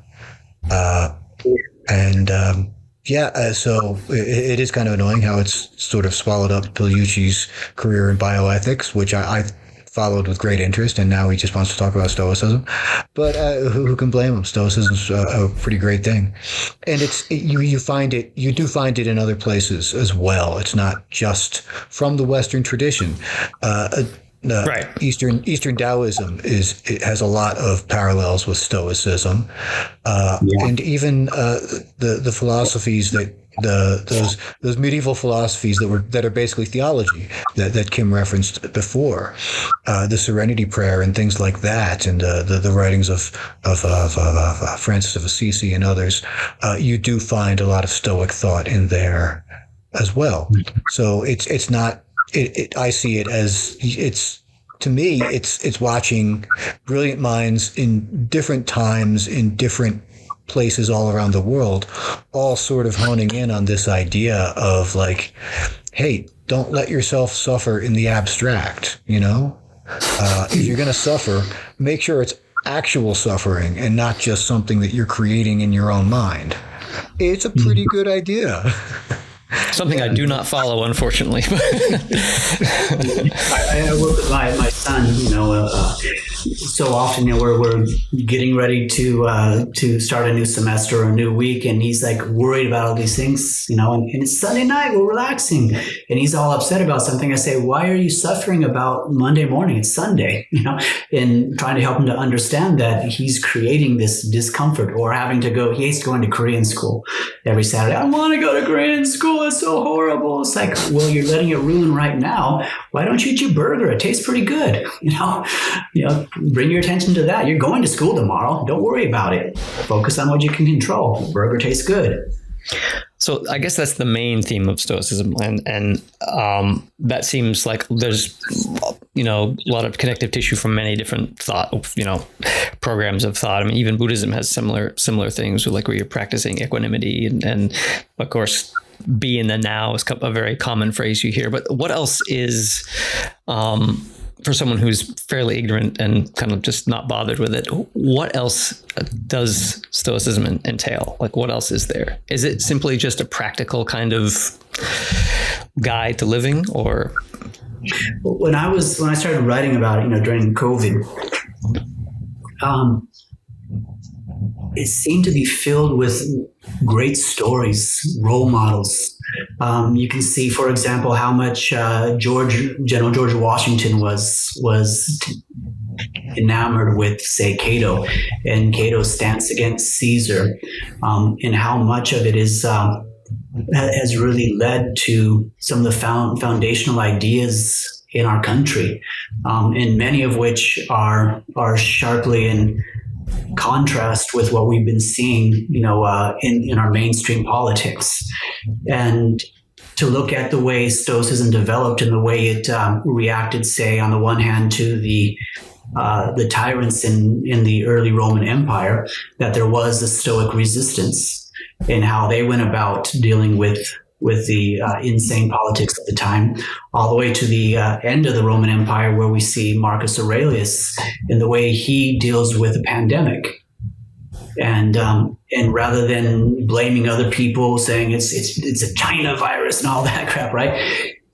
Speaker 2: So it is kind of annoying how it's sort of swallowed up Pigliucci's career in bioethics, which I followed with great interest, and now he just wants to talk about Stoicism. But who can blame him? Stoicism's a pretty great thing, and you do find it in other places as well. It's not just from the Western tradition.
Speaker 1: Right.
Speaker 2: Eastern Taoism it has a lot of parallels with Stoicism, and even the philosophies that. Those medieval philosophies that are basically theology that Kim referenced before, the Serenity Prayer and things like that, and the writings of Francis of Assisi and others, you do find a lot of Stoic thought in there as well. So it's not. I see it as to me it's watching brilliant minds in different times in different places all around the world, all sort of honing in on this idea of hey, don't let yourself suffer in the abstract, if you're going to suffer, make sure it's actual suffering and not just something that you're creating in your own mind. It's a pretty good idea.
Speaker 1: Something I do not follow, unfortunately.
Speaker 3: I work with my son, so often, we're getting ready to start a new semester or a new week, and he's worried about all these things, and it's Sunday night, we're relaxing, and he's all upset about something. I say, why are you suffering about Monday morning? It's Sunday, and trying to help him to understand that he's creating this discomfort, or having to go. He hates going to Korean school every Saturday. I want to go to Korean school. It's so horrible. It's well, you're letting it ruin right now. Why don't you eat your burger? It tastes pretty good. Bring your attention to that. You're going to school tomorrow. Don't worry about it. Focus on what you can control. The burger tastes good.
Speaker 1: So I guess that's the main theme of Stoicism, and that seems like there's a lot of connective tissue from many different thought programs of thought. I mean, even Buddhism has similar things where you're practicing equanimity and of course be in the now is a very common phrase you hear. But what else is for someone who's fairly ignorant and kind of just not bothered with it, what else does Stoicism entail? What else is there? Is it simply just a practical kind of guide to living, or?
Speaker 3: When I started writing about it, during COVID, it seemed to be filled with great stories, role models. You can see, for example, how much General George Washington was enamored with, say, Cato and Cato's stance against Caesar, and how much of it has really led to some of the foundational ideas in our country, and many of which are sharply in contrast with what we've been seeing, in our mainstream politics. And to look at the way Stoicism developed and the way it reacted, say, on the one hand to the tyrants in the early Roman Empire, that there was a Stoic resistance in how they went about dealing with the insane politics of the time, all the way to the end of the Roman Empire, where we see Marcus Aurelius in the way he deals with a pandemic. And rather than blaming other people, saying it's a China virus and all that crap, right?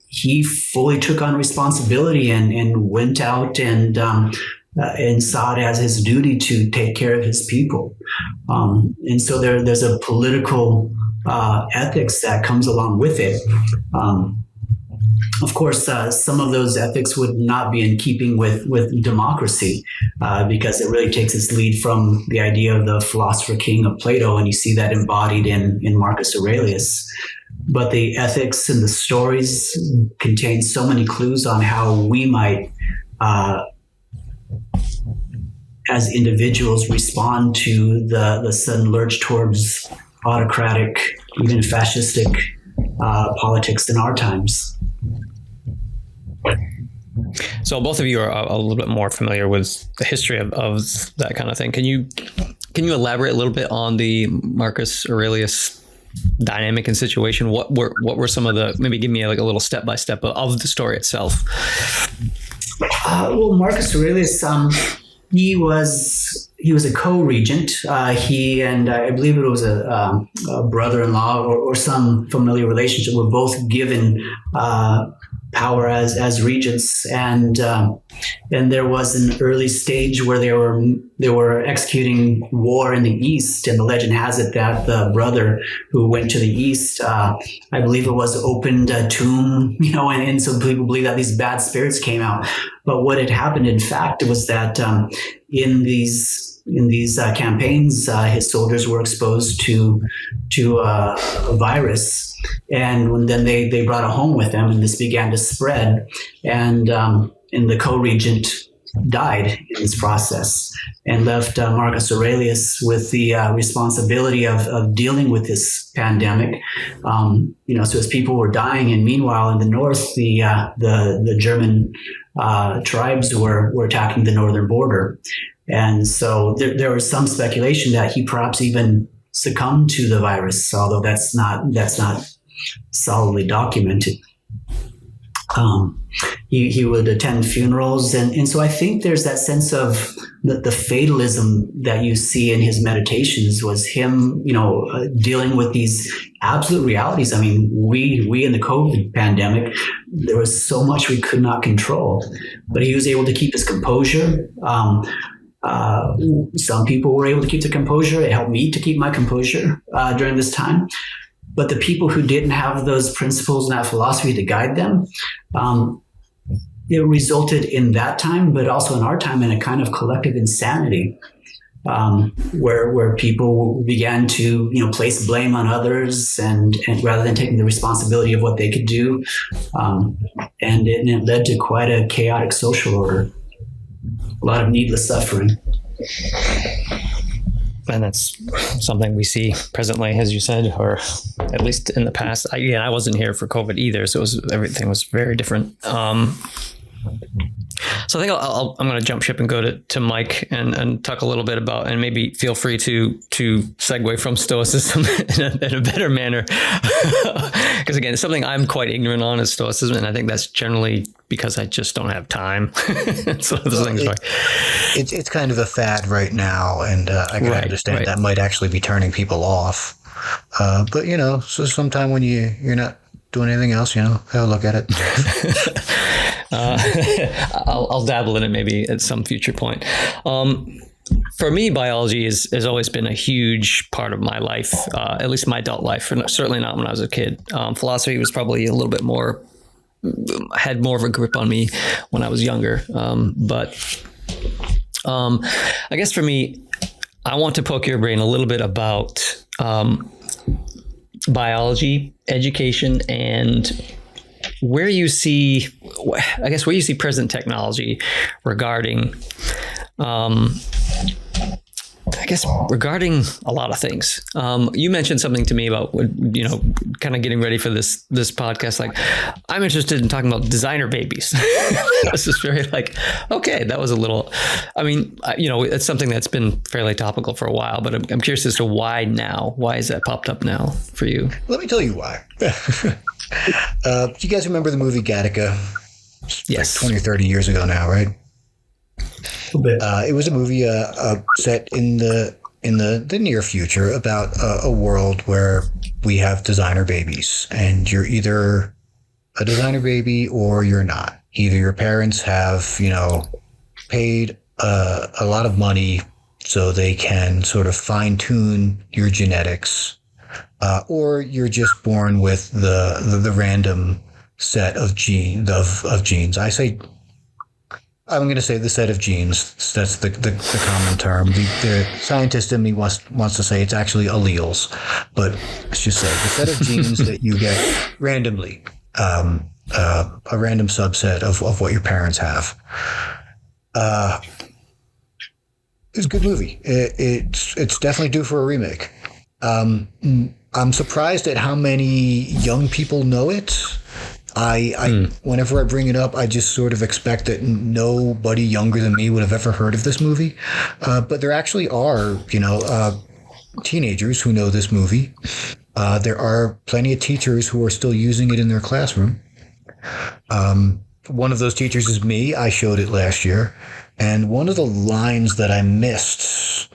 Speaker 3: He fully took on responsibility and went out and saw it as his duty to take care of his people. And so there's a political ethics that comes along with it. Of course, some of those ethics would not be in keeping with democracy, because it really takes its lead from the idea of the philosopher king of Plato, and you see that embodied in Marcus Aurelius. But the ethics and the stories contain so many clues on how we might, as individuals, respond to the sudden lurch towards autocratic, even fascistic politics in our times.
Speaker 1: So both of you are a little bit more familiar with the history of that kind of thing. Can you elaborate a little bit on the Marcus Aurelius dynamic and situation? What were some of the, maybe give me like a little step by step of the story itself?
Speaker 3: Well, Marcus Aurelius, he was a co-regent. He and I believe it was a brother-in-law or some familiar relationship were both given power as regents, and there was an early stage where they were executing war in the east, and the legend has it that the brother who went to the east, I believe it was, opened a tomb, and so people believe that these bad spirits came out. But what had happened, in fact, was that in these campaigns, his soldiers were exposed to a virus, and then they brought it home with them, and this began to spread, and the co-regent died in this process, and left Marcus Aurelius with the responsibility of dealing with this pandemic. So as people were dying, and meanwhile in the north, the German tribes were attacking the northern border. And so there was some speculation that he perhaps even succumbed to the virus, although that's not solidly documented. He would attend funerals, and so I think there's that sense of the fatalism that you see in his meditations was him, dealing with these absolute realities. I mean, we in the COVID pandemic, there was so much we could not control, but he was able to keep his composure. Some people were able to keep their composure. It helped me to keep my composure during this time. But the people who didn't have those principles and that philosophy to guide them, it resulted in that time, but also in our time, in a kind of collective insanity, where people began to place blame on others, and rather than taking the responsibility of what they could do, and it led to quite a chaotic social order. A lot of needless suffering.
Speaker 1: And that's something we see presently, as you said, or at least in the past. I wasn't here for COVID either, so everything was very different. So I think I'm going to jump ship and go to Mike and talk a little bit about, and maybe feel free to segue from Stoicism in a better manner. Because again, it's something I'm quite ignorant on is Stoicism, and I think that's generally because I just don't have time. So those things
Speaker 2: it's kind of a fad right now, and I can understand that might actually be turning people off. But so sometime when you're not doing anything else, have a look at it.
Speaker 1: I'll dabble in it maybe at some future point. For me, biology has always been a huge part of my life, at least my adult life, and certainly not when I was a kid. Philosophy was probably a little bit more, had more of a grip on me when I was younger. But I guess for me, I want to poke your brain a little bit about biology, education, and where you see present technology regarding, regarding a lot of things. You mentioned something to me about, kind of getting ready for this podcast. Like, I'm interested in talking about designer babies. This is very okay, that was a little, it's something that's been fairly topical for a while, but I'm curious as to why now. Why has that popped up now for you?
Speaker 2: Let me tell you why. Do you guys remember the movie Gattaca?
Speaker 1: Yes.
Speaker 2: 20 or 30 years ago now, right?
Speaker 3: A bit.
Speaker 2: It was a movie set in the near future about a world where we have designer babies, and you're either a designer baby or you're not. Either your parents have, paid a lot of money so they can sort of fine tune your genetics, or you're just born with the random set of genes. I'm going to say the set of genes. That's the common term. The scientist in me wants to say it's actually alleles, but let's just say the set of genes that you get randomly, a random subset of what your parents have. It's a good movie. It's definitely due for a remake. I'm surprised at how many young people know it. Whenever I bring it up, I just sort of expect that nobody younger than me would have ever heard of this movie. But there actually are, teenagers who know this movie. There are plenty of teachers who are still using it in their classroom. One of those teachers is me. I showed it last year. And one of the lines that I missed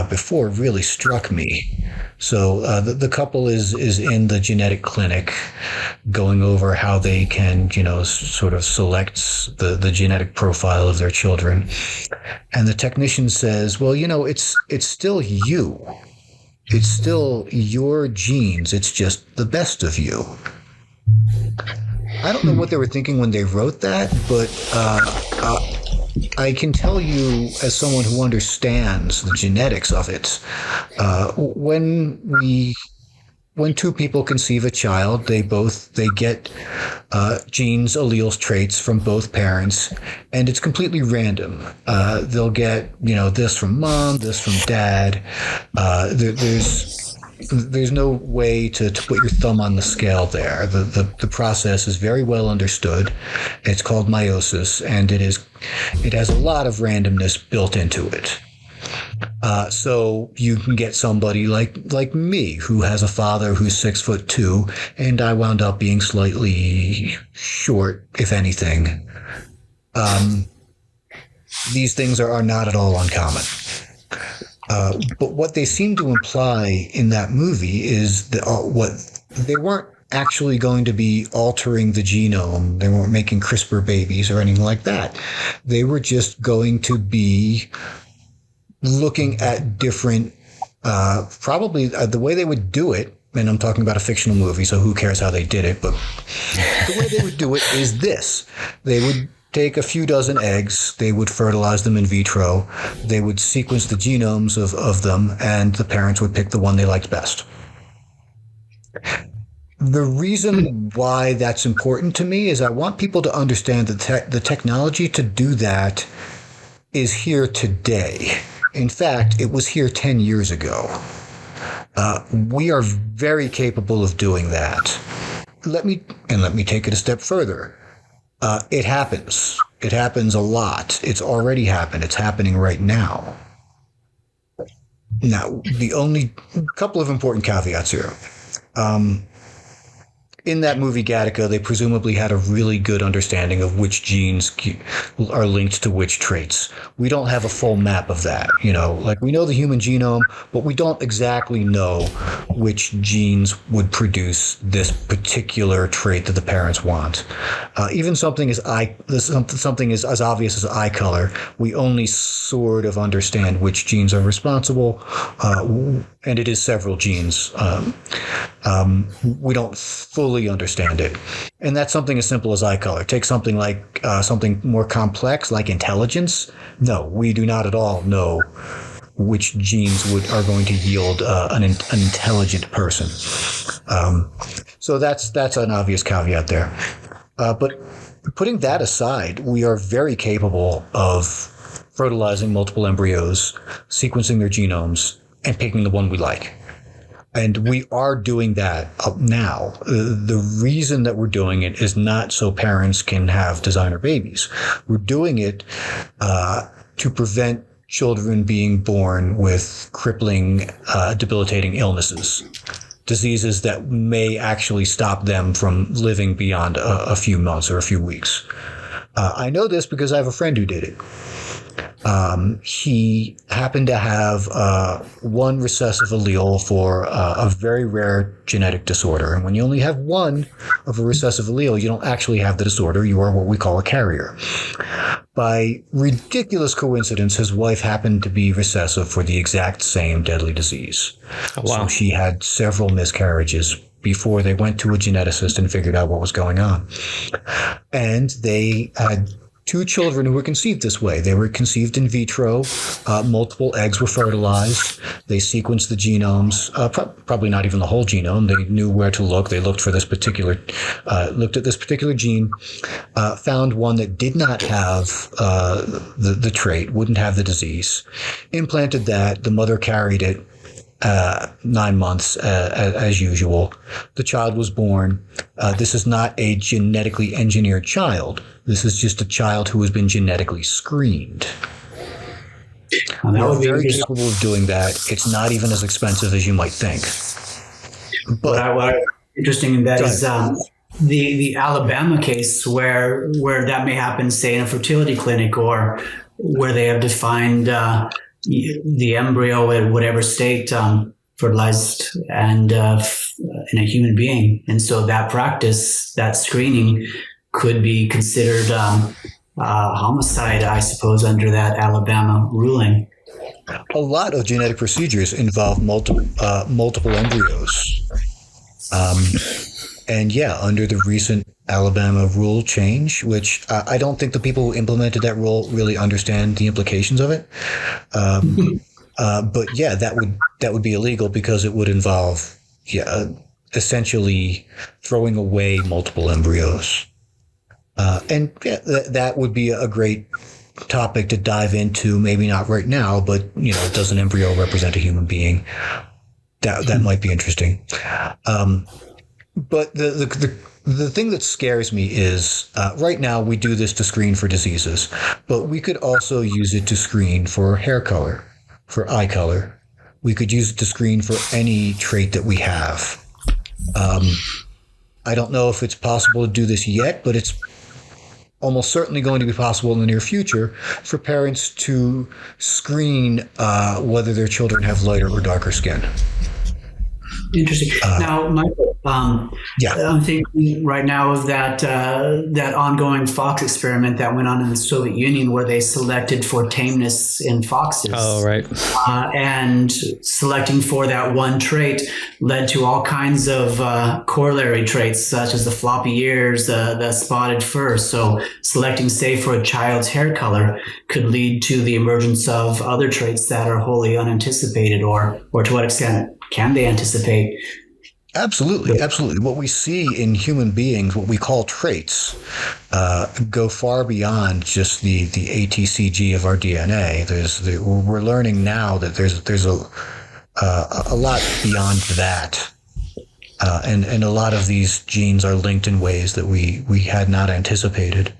Speaker 2: before really struck me. So the couple is in the genetic clinic going over how they can, sort of select the genetic profile of their children. And the technician says, well, it's still you. It's still your genes. It's just the best of you. I don't know what they were thinking when they wrote that, but I can tell you, as someone who understands the genetics of it, when two people conceive a child, they get genes, alleles, traits from both parents, and it's completely random. They'll get this from mom, this from dad. There's no way to put your thumb on the scale there. The process is very well understood. It's called meiosis, and it has a lot of randomness built into it. So you can get somebody like me who has a father who's 6'2", and I wound up being slightly short, if anything. These things are not at all uncommon. But what they seem to imply in that movie is that what they weren't actually going to be altering the genome. They weren't making CRISPR babies or anything like that. They were just going to be looking at different, probably the way they would do it. And I'm talking about a fictional movie, so who cares how they did it? But the way they would do it is this. They would take a few dozen eggs, they would fertilize them in vitro, they would sequence the genomes of them, and the parents would pick the one they liked best. The reason why that's important to me is I want people to understand that the technology to do that is here today. In fact, it was here 10 years ago. We are very capable of doing that. Let me take it a step further. It happens. It happens a lot. It's already happened. It's happening right now. Now, the only couple of important caveats here. In that movie Gattaca, they presumably had a really good understanding of which genes are linked to which traits. We don't have a full map of that. We know the human genome, but we don't exactly know which genes would produce this particular trait that the parents want. Even something as obvious as eye color, we only sort of understand which genes are responsible, and it is several genes. We don't fully understand it. And that's something as simple as eye color. Take something like something more complex like intelligence. No, we do not at all know which genes are going to yield an intelligent person. So that's an obvious caveat there. But putting that aside, we are very capable of fertilizing multiple embryos, sequencing their genomes, and picking the one we like. And we are doing that now. The reason that we're doing it is not so parents can have designer babies. We're doing it to prevent children being born with crippling, debilitating illnesses, diseases that may actually stop them from living beyond a few months or a few weeks. I know this because I have a friend who did it. He happened to have one recessive allele for a very rare genetic disorder. And when you only have one of a recessive allele, you don't actually have the disorder. You are what we call a carrier. By ridiculous coincidence, his wife happened to be recessive for the exact same deadly disease. Oh, wow. So she had several miscarriages before they went to a geneticist and figured out what was going on. And they had 2 children who were conceived this way. They were conceived in vitro. Multiple eggs were fertilized. They sequenced the genomes, probably not even the whole genome. They knew where to look. They looked for this particular, looked at this particular gene, found one that did not have the trait, wouldn't have the disease, implanted that. The mother carried it 9 months as usual. The child was born. This is not a genetically engineered child. This is just a child who has been genetically screened. We're very capable of doing that. It's not even as expensive as you might think. But
Speaker 3: what interesting in that is the Alabama case where that may happen, say, in a fertility clinic, or where they have defined the embryo at whatever state fertilized and in a human being. And so that practice, that screening, could be considered homicide, I suppose, under that Alabama ruling.
Speaker 2: A lot of genetic procedures involve multiple embryos. And yeah, under the recent Alabama rule change, which I don't think the people who implemented that rule really understand the implications of it. But yeah, that would be illegal because it would involve essentially throwing away multiple embryos. And yeah, that would be a great topic to dive into. Maybe not right now, but does an embryo represent a human being? That might be interesting. But the thing that scares me is right now we do this to screen for diseases, but we could also use it to screen for hair color, for eye color. We could use it to screen for any trait that we have. I don't know if it's possible to do this yet, but it's almost certainly going to be possible in the near future for parents to screen whether their children have lighter or darker skin.
Speaker 3: Interesting. Now, Michael, I'm thinking right now of that ongoing fox experiment that went on in the Soviet Union, where they selected for tameness in foxes.
Speaker 1: Oh, right.
Speaker 3: And selecting for that one trait led to all kinds of corollary traits, such as the floppy ears, the spotted fur. So selecting, say, for a child's hair color could lead to the emergence of other traits that are wholly unanticipated, or to what extent can they anticipate?
Speaker 2: Absolutely. What we see in human beings, what we call traits, go far beyond just the ATCG of our DNA. We're learning now that there's a lot beyond that, and a lot of these genes are linked in ways that we had not anticipated.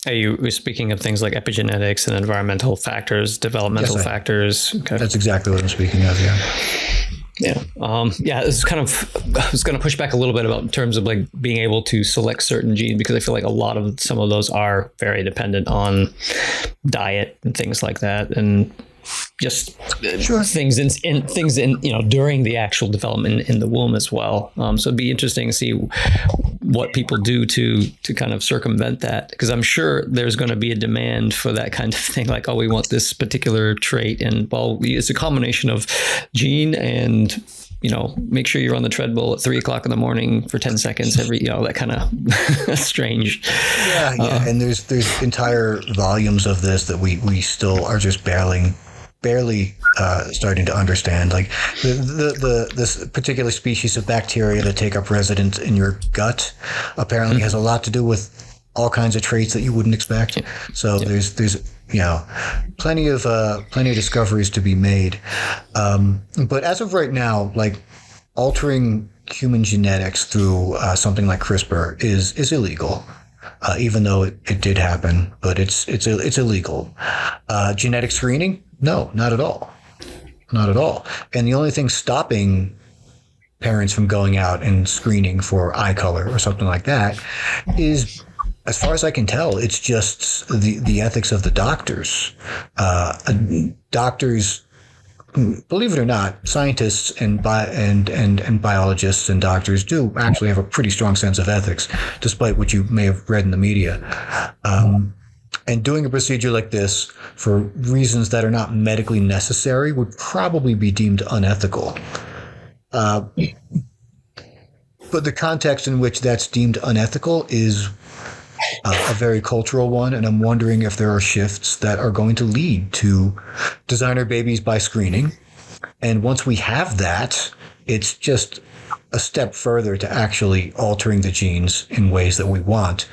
Speaker 1: Are you speaking of things like epigenetics and environmental factors, developmental factors? Okay.
Speaker 2: That's exactly what I'm speaking of, yeah.
Speaker 1: Yeah. It's kind of, I was going to push back a little bit about in terms of like being able to select certain genes, because I feel like some of those are very dependent on diet and things like that. And just things in during the actual development in the womb as well. So it'd be interesting to see what people do to kind of circumvent that, because I'm sure there's going to be a demand for that kind of thing. Like, we want this particular trait, and it's a combination of gene and make sure you're on the treadmill at 3:00 in the morning for 10 seconds every, that kind of strange.
Speaker 2: Yeah. And there's entire volumes of this that we still are just barely starting to understand. Like this particular species of bacteria that take up residence in your gut apparently has a lot to do with all kinds of traits that you wouldn't expect. So there's plenty of discoveries to be made. But as of right now, like altering human genetics through something like CRISPR is illegal. Even though it did happen, but it's illegal. Genetic screening? No, not at all. Not at all. And the only thing stopping parents from going out and screening for eye color or something like that is, as far as I can tell, it's just the ethics of the doctors. Doctors, believe it or not, scientists and biologists and doctors do actually have a pretty strong sense of ethics, despite what you may have read in the media. And doing a procedure like this for reasons that are not medically necessary would probably be deemed unethical. But the context in which that's deemed unethical is a very cultural one, and I'm wondering if there are shifts that are going to lead to designer babies by screening. And once we have that, it's just a step further to actually altering the genes in ways that we want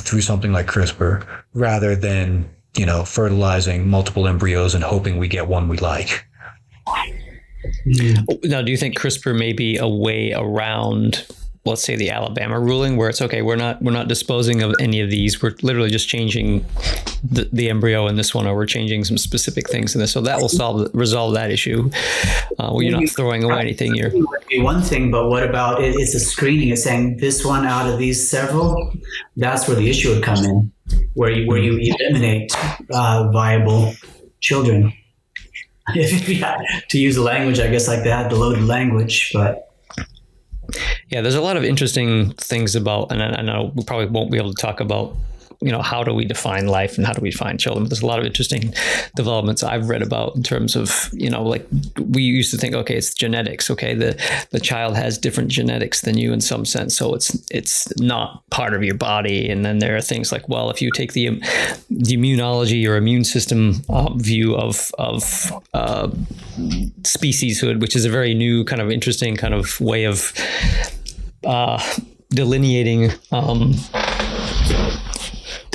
Speaker 2: through something like CRISPR, rather than fertilizing multiple embryos and hoping we get one we like.
Speaker 1: Now, do you think CRISPR may be a way around, let's say, the Alabama ruling, where it's okay, we're not disposing of any of these, we're literally just changing the embryo in this one, or we're changing some specific things in this, so that will resolve that issue, where you're not throwing away anything here?
Speaker 3: One thing, but what about it's a screening? It's saying this one out of these several. That's where the issue would come in, where you eliminate viable children. To use a language, I guess, like that, the loaded language, but.
Speaker 1: Yeah, there's a lot of interesting things about, and I know we probably won't be able to talk about, how do we define life and how do we define children? But there's a lot of interesting developments I've read about in terms of, like we used to think, okay, it's genetics. Okay, the child has different genetics than you in some sense, so it's not part of your body. And then there are things like, well, if you take the immunology or immune system view of specieshood, which is a very new kind of interesting kind of way of delineating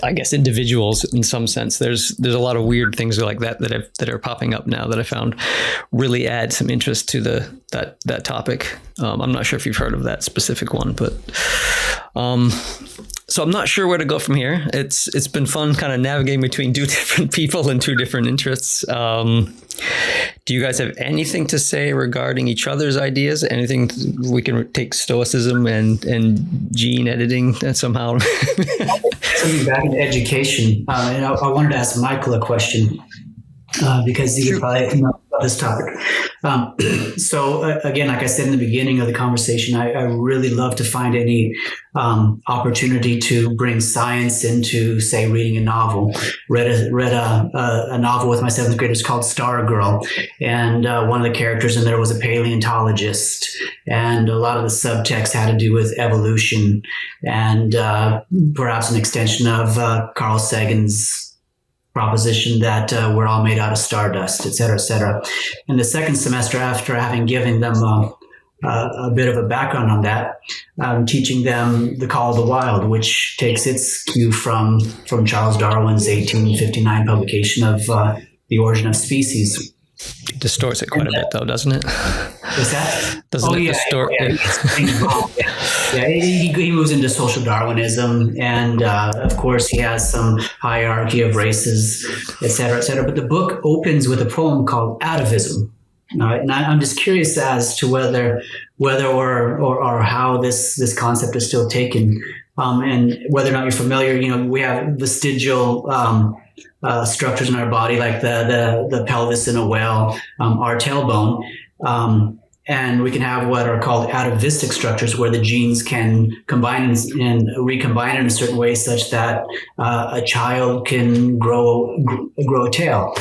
Speaker 1: I guess individuals in some sense. There's a lot of weird things like that are popping up now that I found really add some interest to that topic. I'm not sure if you've heard of that specific one, but so I'm not sure where to go from here. It's been fun kind of navigating between two different people and two different interests. Do you guys have anything to say regarding each other's ideas? Anything we can take stoicism and gene editing that somehow?
Speaker 3: Coming back into education, and I wanted to ask Michael a question because he could probably know about this topic. So again, like I said in the beginning of the conversation, I really love to find any opportunity to bring science into, say, reading a novel. Read a novel with my seventh graders called Star Girl, and one of the characters in there was a paleontologist, and a lot of the subtext had to do with evolution and perhaps an extension of Carl Sagan's proposition that we're all made out of stardust, et cetera, et cetera. In the second semester, after having given them a bit of a background on that, I'm teaching them The Call of the Wild, which takes its cue from Charles Darwin's 1859 publication of The Origin of Species.
Speaker 1: It distorts it quite a bit, though, doesn't it?
Speaker 3: What's that?
Speaker 1: Doesn't it distort it?
Speaker 3: Yeah, he moves into social Darwinism, and of course he has some hierarchy of races, et cetera, et cetera. But the book opens with a poem called Atavism. And I'm just curious as to whether or how this concept is still taken, and whether or not you're familiar. We have vestigial structures in our body, like the pelvis in a whale, our tailbone. And we can have what are called atavistic structures, where the genes can combine and recombine in a certain way such that a child can grow a tail.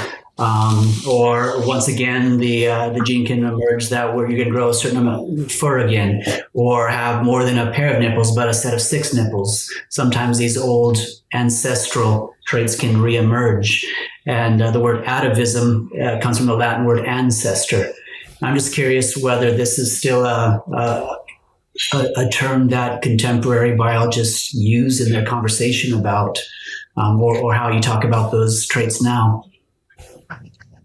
Speaker 3: or once again, the gene can emerge that where you can grow a certain amount of fur again, or have more than a pair of nipples, but a set of 6 nipples. Sometimes these old ancestral traits can reemerge. And the word atavism comes from the Latin word ancestor. I'm just curious whether this is still a term that contemporary biologists use in their conversation about, or how you talk about those traits now.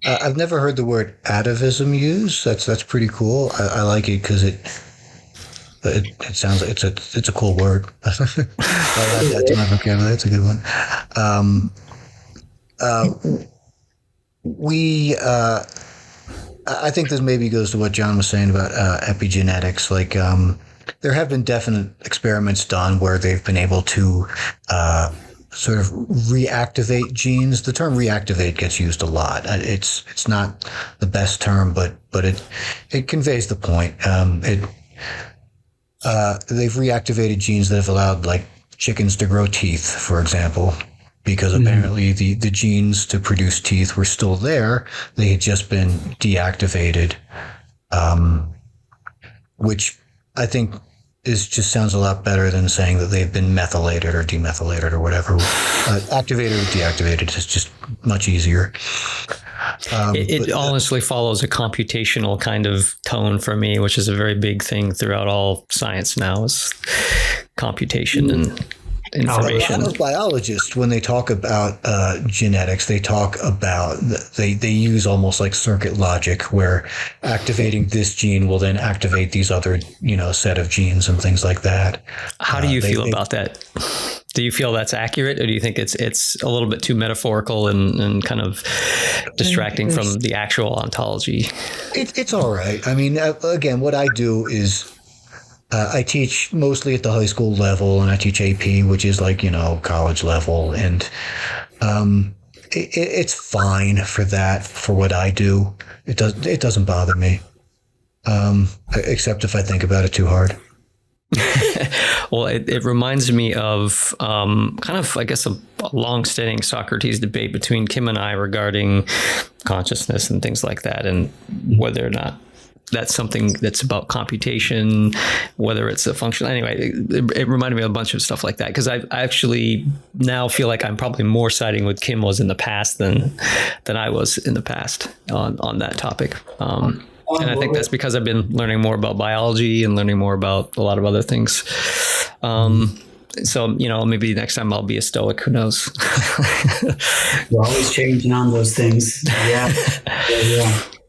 Speaker 2: I've never heard the word atavism used. That's pretty cool. I like it because it sounds like it's a cool word. I like that to my vocabulary. That's a good one. I think this maybe goes to what John was saying about epigenetics. Like, there have been definite experiments done where they've been able to sort of reactivate genes. The term reactivate gets used a lot. It's not the best term, but it conveys the point. They've reactivated genes that have allowed, like, chickens to grow teeth, for example, because apparently the genes to produce teeth were still there. They had just been deactivated, which I think just sounds a lot better than saying that they've been methylated or demethylated or whatever. Activated or deactivated is just much easier.
Speaker 1: It honestly follows a computational kind of tone for me, which is a very big thing throughout all science now, is computation and information.
Speaker 2: A lot of biologists, when they talk about genetics, they talk about they use almost like circuit logic, where activating this gene will then activate these other set of genes and things like that.
Speaker 1: How do you feel about that? Do you feel that's accurate, or do you think it's a little bit too metaphorical and kind of distracting from the actual ontology?
Speaker 2: It's all right. I mean, again, what I do is I teach mostly at the high school level, and I teach AP, which is like, college level. And it's fine for that, for what I do. It doesn't bother me, except if I think about it too hard.
Speaker 1: Well, it reminds me of kind of, I guess, a long-standing Socrates debate between Kim and I regarding consciousness and things like that, and whether or not that's something that's about computation, whether it's a function. Anyway, it reminded me of a bunch of stuff like that, because I actually now feel like I'm probably more siding with Kim was in the past than I was in the past on that topic. And I think that's because I've been learning more about biology and learning more about a lot of other things. So, maybe next time I'll be a Stoic. Who knows?
Speaker 3: You're always changing on those things. Yeah.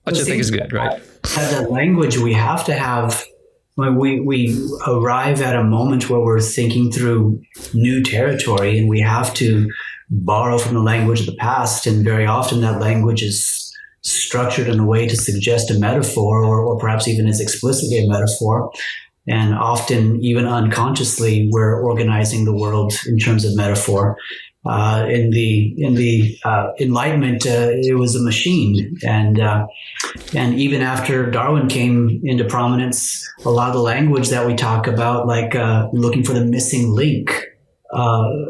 Speaker 1: Which I think is good, right?
Speaker 3: As a language, we have to have, when we arrive at a moment where we're thinking through new territory, and we have to borrow from the language of the past. And very often that language is structured in a way to suggest a metaphor, or perhaps even is explicitly a metaphor. And often, even unconsciously, we're organizing the world in terms of metaphor. In the Enlightenment, it was a machine, and even after Darwin came into prominence, a lot of the language that we talk about, like looking for the missing link,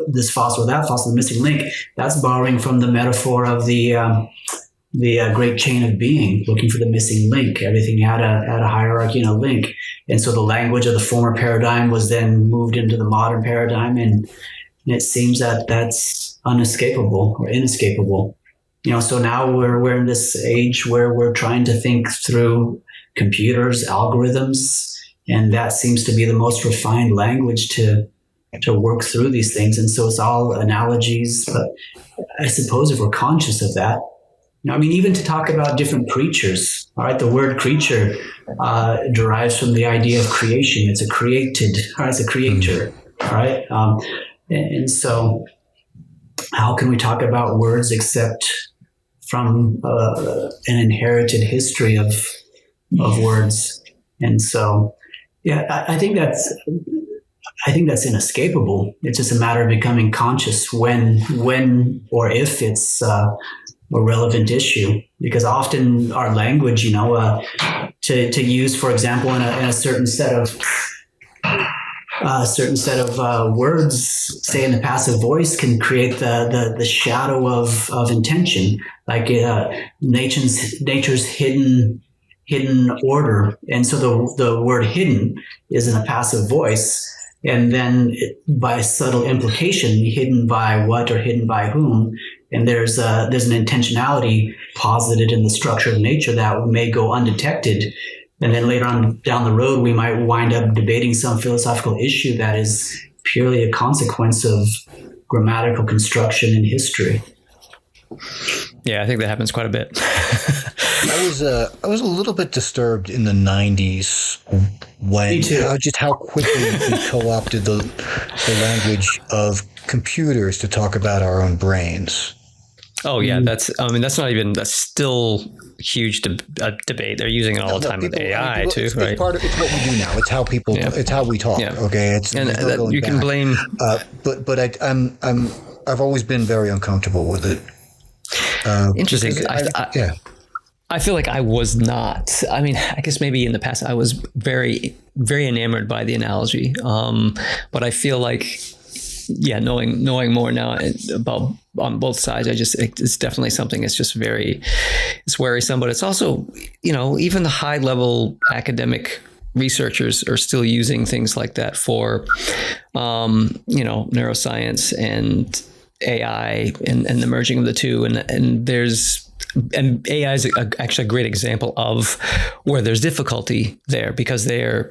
Speaker 3: this fossil or that fossil, the missing link, that's borrowing from the metaphor of the great chain of being, looking for the missing link. Everything had a hierarchy and a link, and so the language of the former paradigm was then moved into the modern paradigm, and it seems that that's unescapable or inescapable. So now we're in this age where we're trying to think through computers, algorithms, and that seems to be the most refined language to work through these things. And so it's all analogies, but I suppose if we're conscious of that, even to talk about different creatures, all right, the word creature derives from the idea of creation. It's a created, all right, it's a creator, all right? And so how can we talk about words except from an inherited history of words? And so, yeah, I think that's inescapable. It's just a matter of becoming conscious when or if it's a relevant issue, because often our language, to use, for example, in a certain set of a certain set of words, say in the passive voice, can create the shadow of intention, like nature's hidden order. And so the word hidden is in a passive voice. And then by subtle implication, hidden by what or hidden by whom. And there's an intentionality posited in the structure of nature that may go undetected. And then later on down the road, we might wind up debating some philosophical issue that is purely a consequence of grammatical construction in history.
Speaker 1: Yeah, I think that happens quite a bit.
Speaker 2: I was a little bit disturbed in the 90s when how quickly we co-opted the language of computers to talk about our own brains.
Speaker 1: Oh yeah, that's still huge debate. They're using it all the time with AI too, right?
Speaker 2: It's what we do now. It's how people. Yeah. It's how we talk. Yeah. Okay,
Speaker 1: you can blame.
Speaker 2: But I've always been very uncomfortable with it.
Speaker 1: Interesting. I feel like I was not. I mean, I guess maybe in the past I was very, very enamored by the analogy. But I feel like, knowing more now about on both sides, it's definitely something that's just it's worrisome. But it's also, even the high level academic researchers are still using things like that for, neuroscience and AI and the merging of the two. And AI is actually a great example of where there's difficulty there, because they're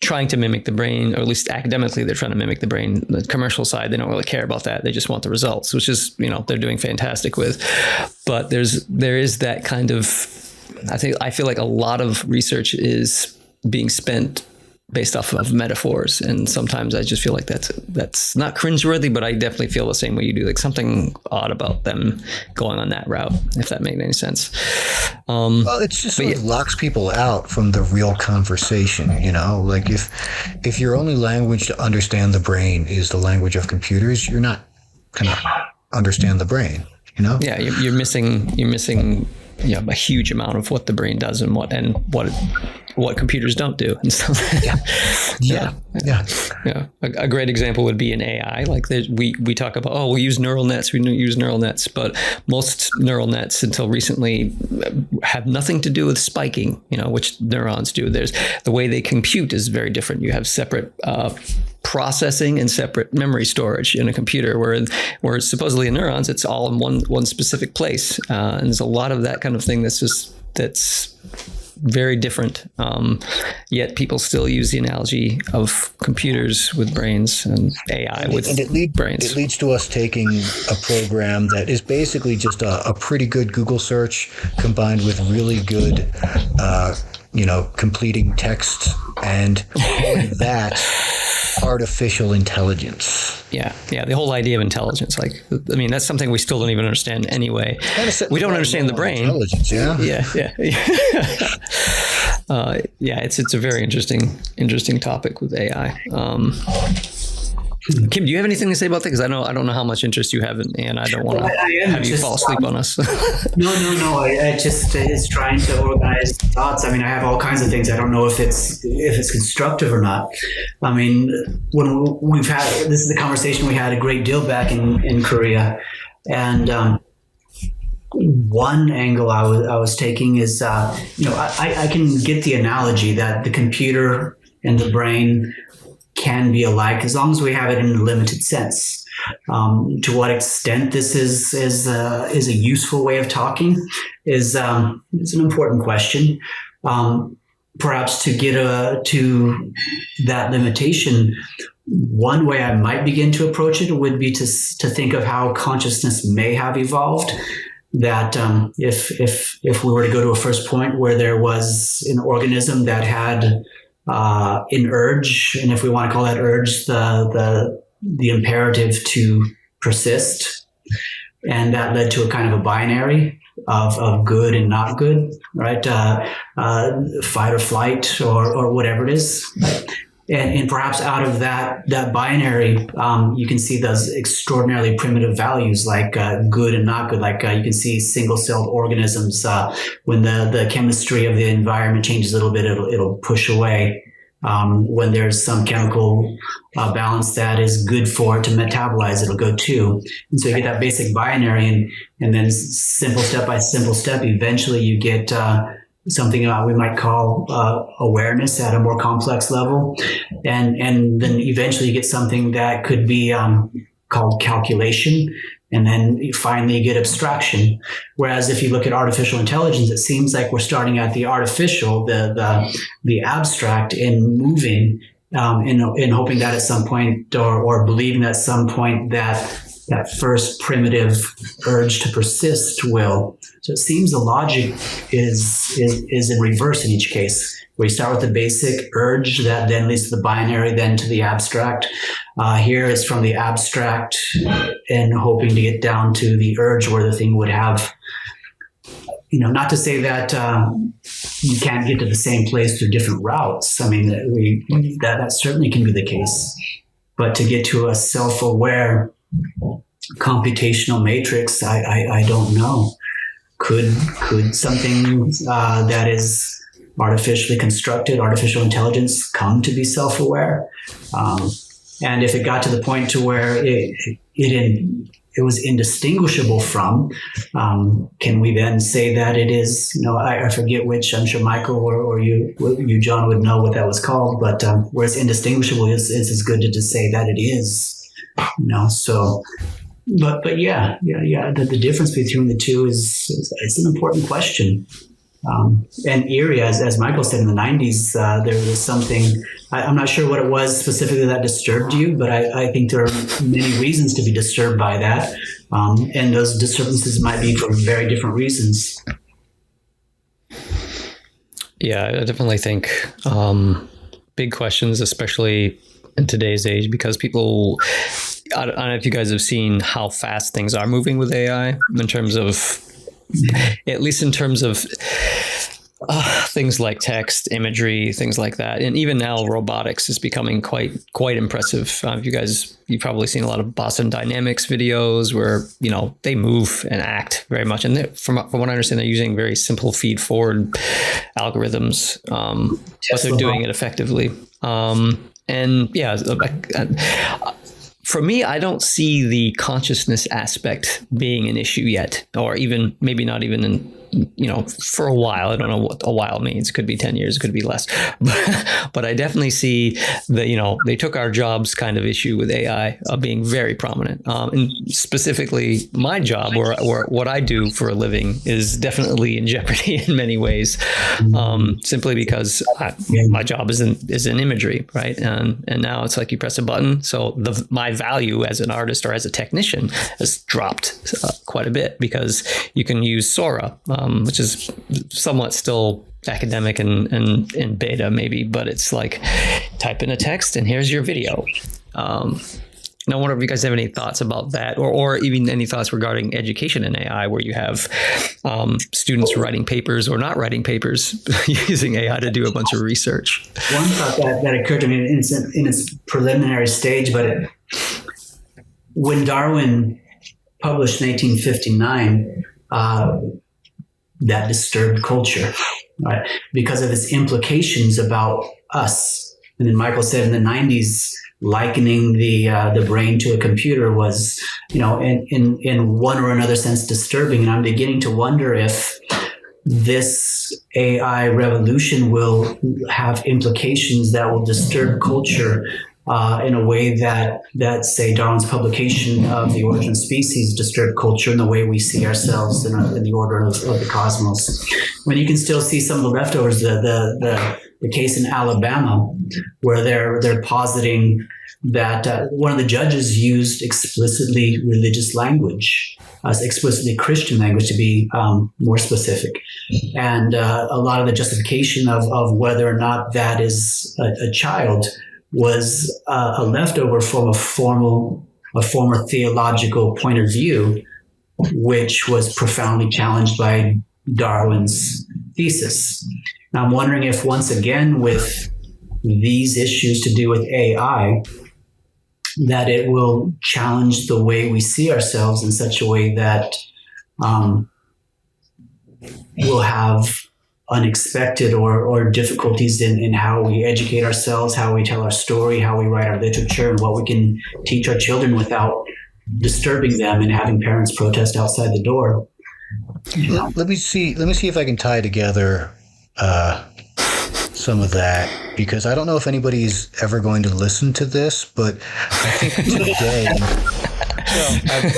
Speaker 1: trying to mimic the brain, or at least academically, they're trying to mimic the brain. The commercial side, they don't really care about that. They just want the results, which is, they're doing fantastic with. But there is that kind of, I feel like a lot of research is being spent based off of metaphors. And sometimes I just feel like that's not cringeworthy, but I definitely feel the same way you do, like something odd about them going on that route, if that makes any sense.
Speaker 2: Well, it's just sort of locks people out from the real conversation, like if your only language to understand the brain is the language of computers, you're not going to understand the brain,
Speaker 1: Yeah, you're missing a huge amount of what the brain does and what computers don't do and stuff. Yeah. A great example would be in AI. Like we talk about, we use neural nets, but most neural nets until recently have nothing to do with spiking, which neurons do. There's the way they compute is very different. You have separate processing and separate memory storage in a computer, where supposedly in neurons, it's all in one specific place. And there's a lot of that kind of thing that's very different. Yet people still use the analogy of computers with brains and AI with brains.
Speaker 2: It leads to us taking a program that is basically just a pretty good Google search combined with really good, completing text, and calling that artificial intelligence.
Speaker 1: Yeah. The whole idea of intelligence, that's something we still don't even understand anyway. We don't understand the brain.
Speaker 2: Intelligence, yeah.
Speaker 1: It's a very interesting topic with AI. Kim, do you have anything to say about that? Because I don't know how much interest you have, and I don't want to have you fall asleep on us.
Speaker 3: No. I just is trying to organize thoughts. I mean, I have all kinds of things. I don't know if it's constructive or not. I mean, when this is a conversation we had a great deal back in Korea, and one angle I was taking is, I can get the analogy that the computer and the brain can be alike as long as we have it in a limited sense. To what extent this is a useful way of talking is an important question. Perhaps to get to that limitation, one way I might begin to approach it would be to think of how consciousness may have evolved. That if we were to go to a first point where there was an organism that had an urge, and if we want to call that urge the imperative to persist, and that led to a kind of a binary of good and not good, right? Fight or flight, or whatever it is. And perhaps out of that binary, you can see those extraordinarily primitive values like good and not good. Like you can see single-celled organisms. When the chemistry of the environment changes a little bit, it'll push away When there's some chemical balance that is good for it to metabolize, it'll go 2. And so you get that basic binary, and then simple step by simple step, eventually you get something we might call awareness at a more complex level. And then eventually you get something that could be called calculation. And then finally you get abstraction. Whereas if you look at artificial intelligence, it seems like we're starting at the artificial, the abstract, and moving in hoping that at some point, or believing at some point that first primitive urge to persist will. So it seems the logic is in reverse in each case. We start with the basic urge that then leads to the binary, then to the abstract. Here it's from the abstract and hoping to get down to the urge where the thing would have, not to say that you can't get to the same place through different routes. I mean, that certainly can be the case. But to get to a self-aware computational matrix, I don't know. Could something that is artificially constructed, artificial intelligence, come to be self-aware? And if it got to the point to where it was indistinguishable from, can we then say that it is, I forget which, I'm sure Michael or you, John, would know what that was called, but where it's indistinguishable is as good to just say that it is, so. But yeah. The difference between the two is it's an important question. And eerie, as Michael said, in the 90s, there was something, I'm not sure what it was specifically that disturbed you, but I think there are many reasons to be disturbed by that. And those disturbances might be for very different reasons.
Speaker 1: Yeah, I definitely think big questions, especially in today's age, because people, I don't know if you guys have seen how fast things are moving with AI in terms of, at least in terms of things like text, imagery, things like that. And even now robotics is becoming quite impressive. You've probably seen a lot of Boston Dynamics videos where, they move and act very much. And from what I understand, they're using very simple feed forward algorithms, but they're doing it effectively. And yeah, for me, I don't see the consciousness aspect being an issue yet, or even maybe not even in, for a while. I don't know what a while means. It could be 10 years, it could be less. But I definitely see that, they took our jobs kind of issue with AI being very prominent. And specifically my job or what I do for a living is definitely in jeopardy in many ways, simply because my job is in imagery, right? And now it's like you press a button. So my value as an artist or as a technician has dropped quite a bit because you can use Sora, which is somewhat still academic and in beta maybe, but it's like type in a text and here's your video. I wonder if you guys have any thoughts about that, or even any thoughts regarding education in AI, where you have students writing papers or not writing papers using AI to do a bunch of research.
Speaker 3: One thought that occurred to me in its preliminary stage, but when Darwin published in 1859, that disturbed culture, right? Because of its implications about us. And then Michael said in the 90s, likening the brain to a computer was, in one or another sense disturbing. And I'm beginning to wonder if this AI revolution will have implications that will disturb culture in a way that say Darwin's publication of The Origin of Species disturbed culture in the way we see ourselves in the order of the cosmos. When you can still see some of the leftovers, the case in Alabama, where they're positing that one of the judges used explicitly religious language, explicitly Christian language to be more specific. And a lot of the justification of whether or not that is a child was a leftover from a former theological point of view, which was profoundly challenged by Darwin's thesis. Now, I'm wondering if once again with these issues to do with AI, that it will challenge the way we see ourselves in such a way that we'll have unexpected or difficulties in how we educate ourselves, how we tell our story, how we write our literature, and what we can teach our children without disturbing them and having parents protest outside the door.
Speaker 2: Let me see if I can tie together some of that, because I don't know if anybody's ever going to listen to this, but I think today,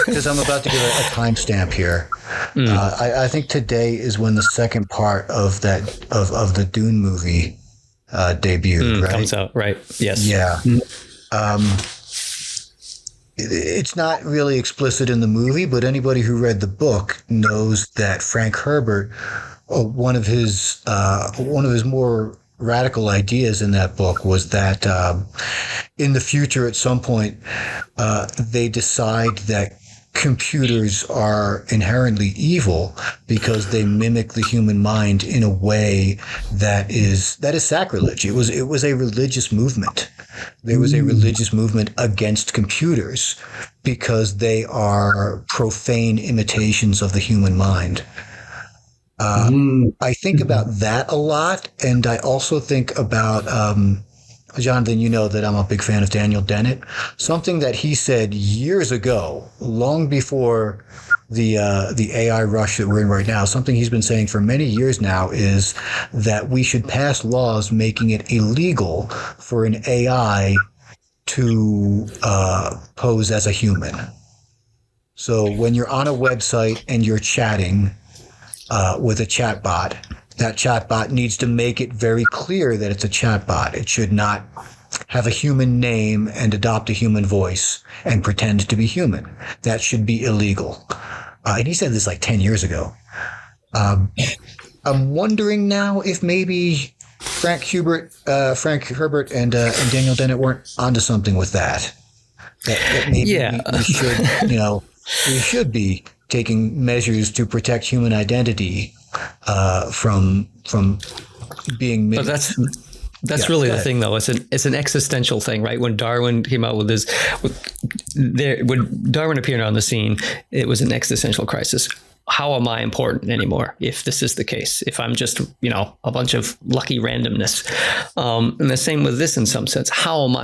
Speaker 2: because I'm about to give a timestamp here, I think today is when the second part of the Dune movie debuted, right?
Speaker 1: Comes out, right? Yes.
Speaker 2: Yeah. It's not really explicit in the movie, but anybody who read the book knows that Frank Herbert, one of his more radical ideas in that book was that in the future, at some point, they decide that computers are inherently evil because they mimic the human mind in a way that is sacrilege. It was a religious movement. There was a religious movement against computers because they are profane imitations of the human mind. I think about that a lot, and I also think about Jonathan, you know that I'm a big fan of Daniel Dennett. Something that he said years ago, long before the AI rush that we're in right now, something he's been saying for many years now is that we should pass laws making it illegal for an AI to pose as a human. So when you're on a website and you're chatting with a chatbot, that chatbot needs to make it very clear that it's a chatbot. It should not have a human name and adopt a human voice and pretend to be human. That should be illegal. And he said this like 10 years ago. I'm wondering now if maybe Frank Herbert and Daniel Dennett weren't onto something with that. That maybe we should, we should be taking measures to protect human identity from being mimicked.
Speaker 1: But that's really the thing, though. It's an existential thing, right? When Darwin came out with his, when Darwin appeared on the scene, it was an existential crisis. How am I important anymore if this is the case? If I'm just, a bunch of lucky randomness. And the same with this in some sense. How am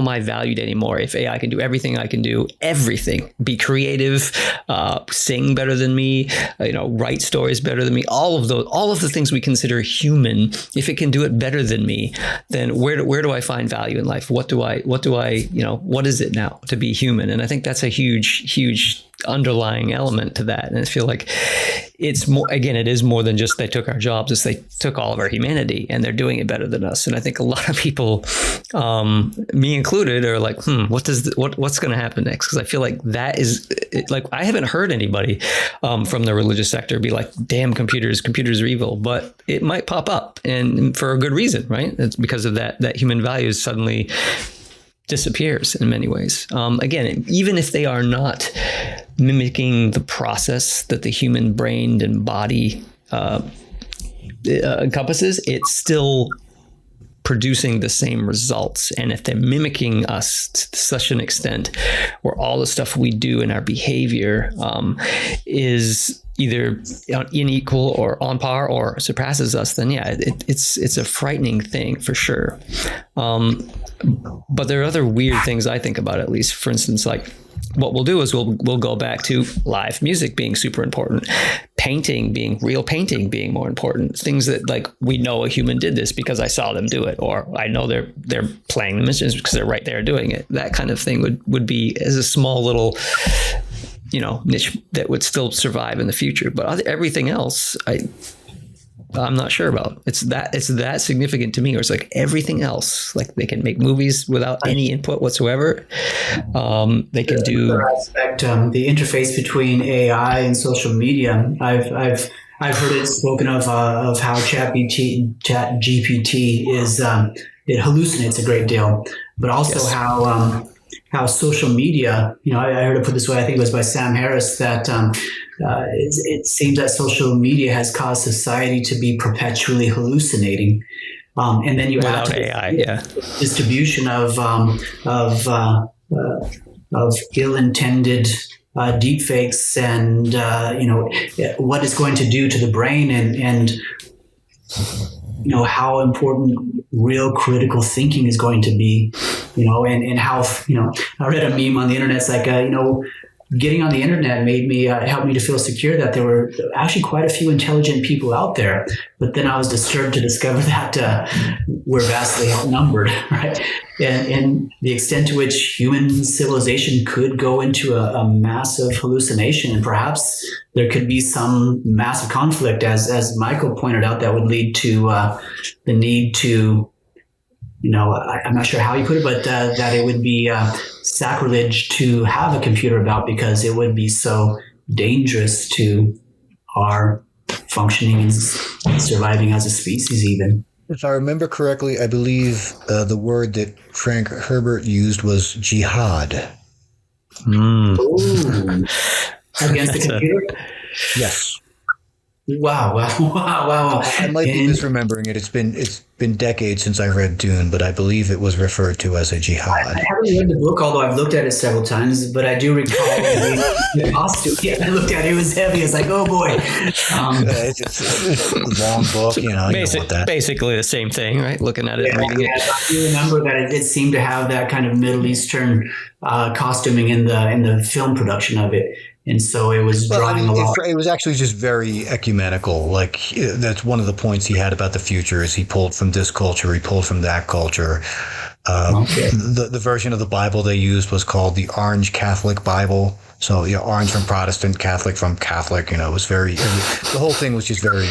Speaker 1: I valued anymore if AI can do everything I can do, everything, be creative, sing better than me, write stories better than me, all of the things we consider human, if it can do it better than me, then where do I find value in life? What is it now to be human? And I think that's a huge underlying element to that. And I feel like it's more, again, it is more than just they took our jobs, it's they took all of our humanity and they're doing it better than us. And I think a lot of people, me included, are like, what's going to happen next? Because I feel like that is like, I haven't heard anybody from the religious sector be like, damn, computers are evil, but it might pop up, and for a good reason, right? It's because of that human values suddenly disappears in many ways. Again, even if they are not mimicking the process that the human brain and body encompasses, it's still producing the same results. And if they're mimicking us to such an extent where all the stuff we do in our behavior is either unequal or on par or surpasses us, then it's a frightening thing for sure. But there are other weird things I think about, at least. For instance, like what we'll do is we'll go back to live music being super important, real painting being more important, things that like we know a human did this because I saw them do it, or I know they're playing the instruments because they're right there doing it. That kind of thing would be as a small little niche that would still survive in the future. But everything else, I'm not sure about. It's that significant to me. Or it's like everything else, like they can make movies without any input whatsoever. They can do
Speaker 3: the interface between AI and social media. I've heard it spoken of how ChatGPT is it hallucinates a great deal, but also how social media, I heard it put this way, I think it was by Sam Harris, that it seems that social media has caused society to be perpetually hallucinating. And then you add to
Speaker 1: AI,
Speaker 3: distribution of ill-intended deepfakes and, what it's going to do to the brain. And how important real critical thinking is going to be, and how, I read a meme on the internet. It's like, getting on the internet made me, helped me to feel secure that there were actually quite a few intelligent people out there. But then I was disturbed to discover that we're vastly outnumbered, right? And the extent to which human civilization could go into a massive hallucination, and perhaps there could be some massive conflict, as Michael pointed out, that would lead to the need to, I'm not sure how you put it, but that it would be sacrilege to have a computer about, because it would be so dangerous to our functioning and surviving as a species even.
Speaker 2: If I remember correctly, I believe the word that Frank Herbert used was jihad.
Speaker 3: Ooh. Against the computer?
Speaker 2: Yes.
Speaker 3: Wow.
Speaker 2: I might be misremembering it. It's been decades since I read Dune, but I believe it was referred to as a jihad.
Speaker 3: I haven't read the book, although I've looked at it several times, but I do recall the costume. Yeah, I looked at it. It was heavy. It's like, oh boy.
Speaker 2: It's a long book, you don't want that.
Speaker 1: Basically the same thing, right? Looking at it and reading it.
Speaker 3: I do remember that it seemed to have that kind of Middle Eastern costuming in the film production of it. And so it was drawing a lot.
Speaker 2: It was actually just very ecumenical. Like, that's one of the points he had about the future, is he pulled from this culture, he pulled from that culture. The version of the Bible they used was called the Orange Catholic Bible. So, orange from Protestant, Catholic from Catholic. It was the whole thing was just very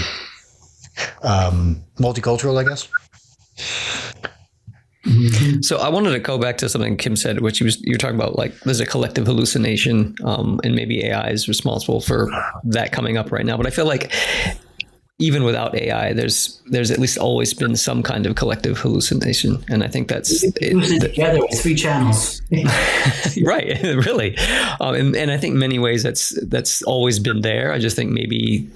Speaker 2: multicultural, I guess.
Speaker 1: Mm-hmm. So I wanted to go back to something Kim said, which you were talking about, like there's a collective hallucination, and maybe AI is responsible for that coming up right now. But I feel like even without AI, there's at least always been some kind of collective hallucination, and I think that's
Speaker 3: together with 3 channels.
Speaker 1: Right, really, and I think in many ways that's always been there. I just think maybe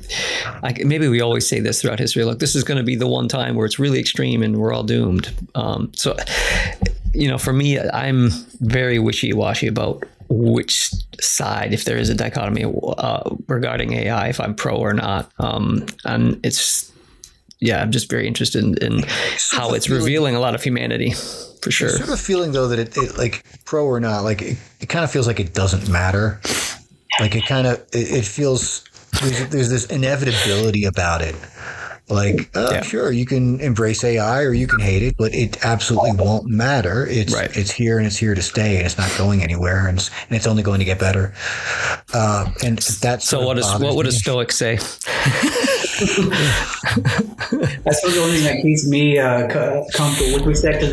Speaker 1: we always say this throughout history. Look, this is going to be the one time where it's really extreme and we're all doomed. So, for me, I'm very wishy-washy about which side, if there is a dichotomy regarding AI, if I'm pro or not. And it's, I'm just very interested in how it's revealing a lot of humanity, for sure.
Speaker 2: Sort of feeling though that it like pro or not, like it kind of feels like it doesn't matter. Like it feels there's this inevitability about it. Like, sure, you can embrace AI or you can hate it, but it absolutely won't matter. It's here and it's here to stay, and it's not going anywhere, and it's only going to get better. And that's
Speaker 1: so. What would a Stoic say?
Speaker 3: That's the only thing that keeps me comfortable with respect to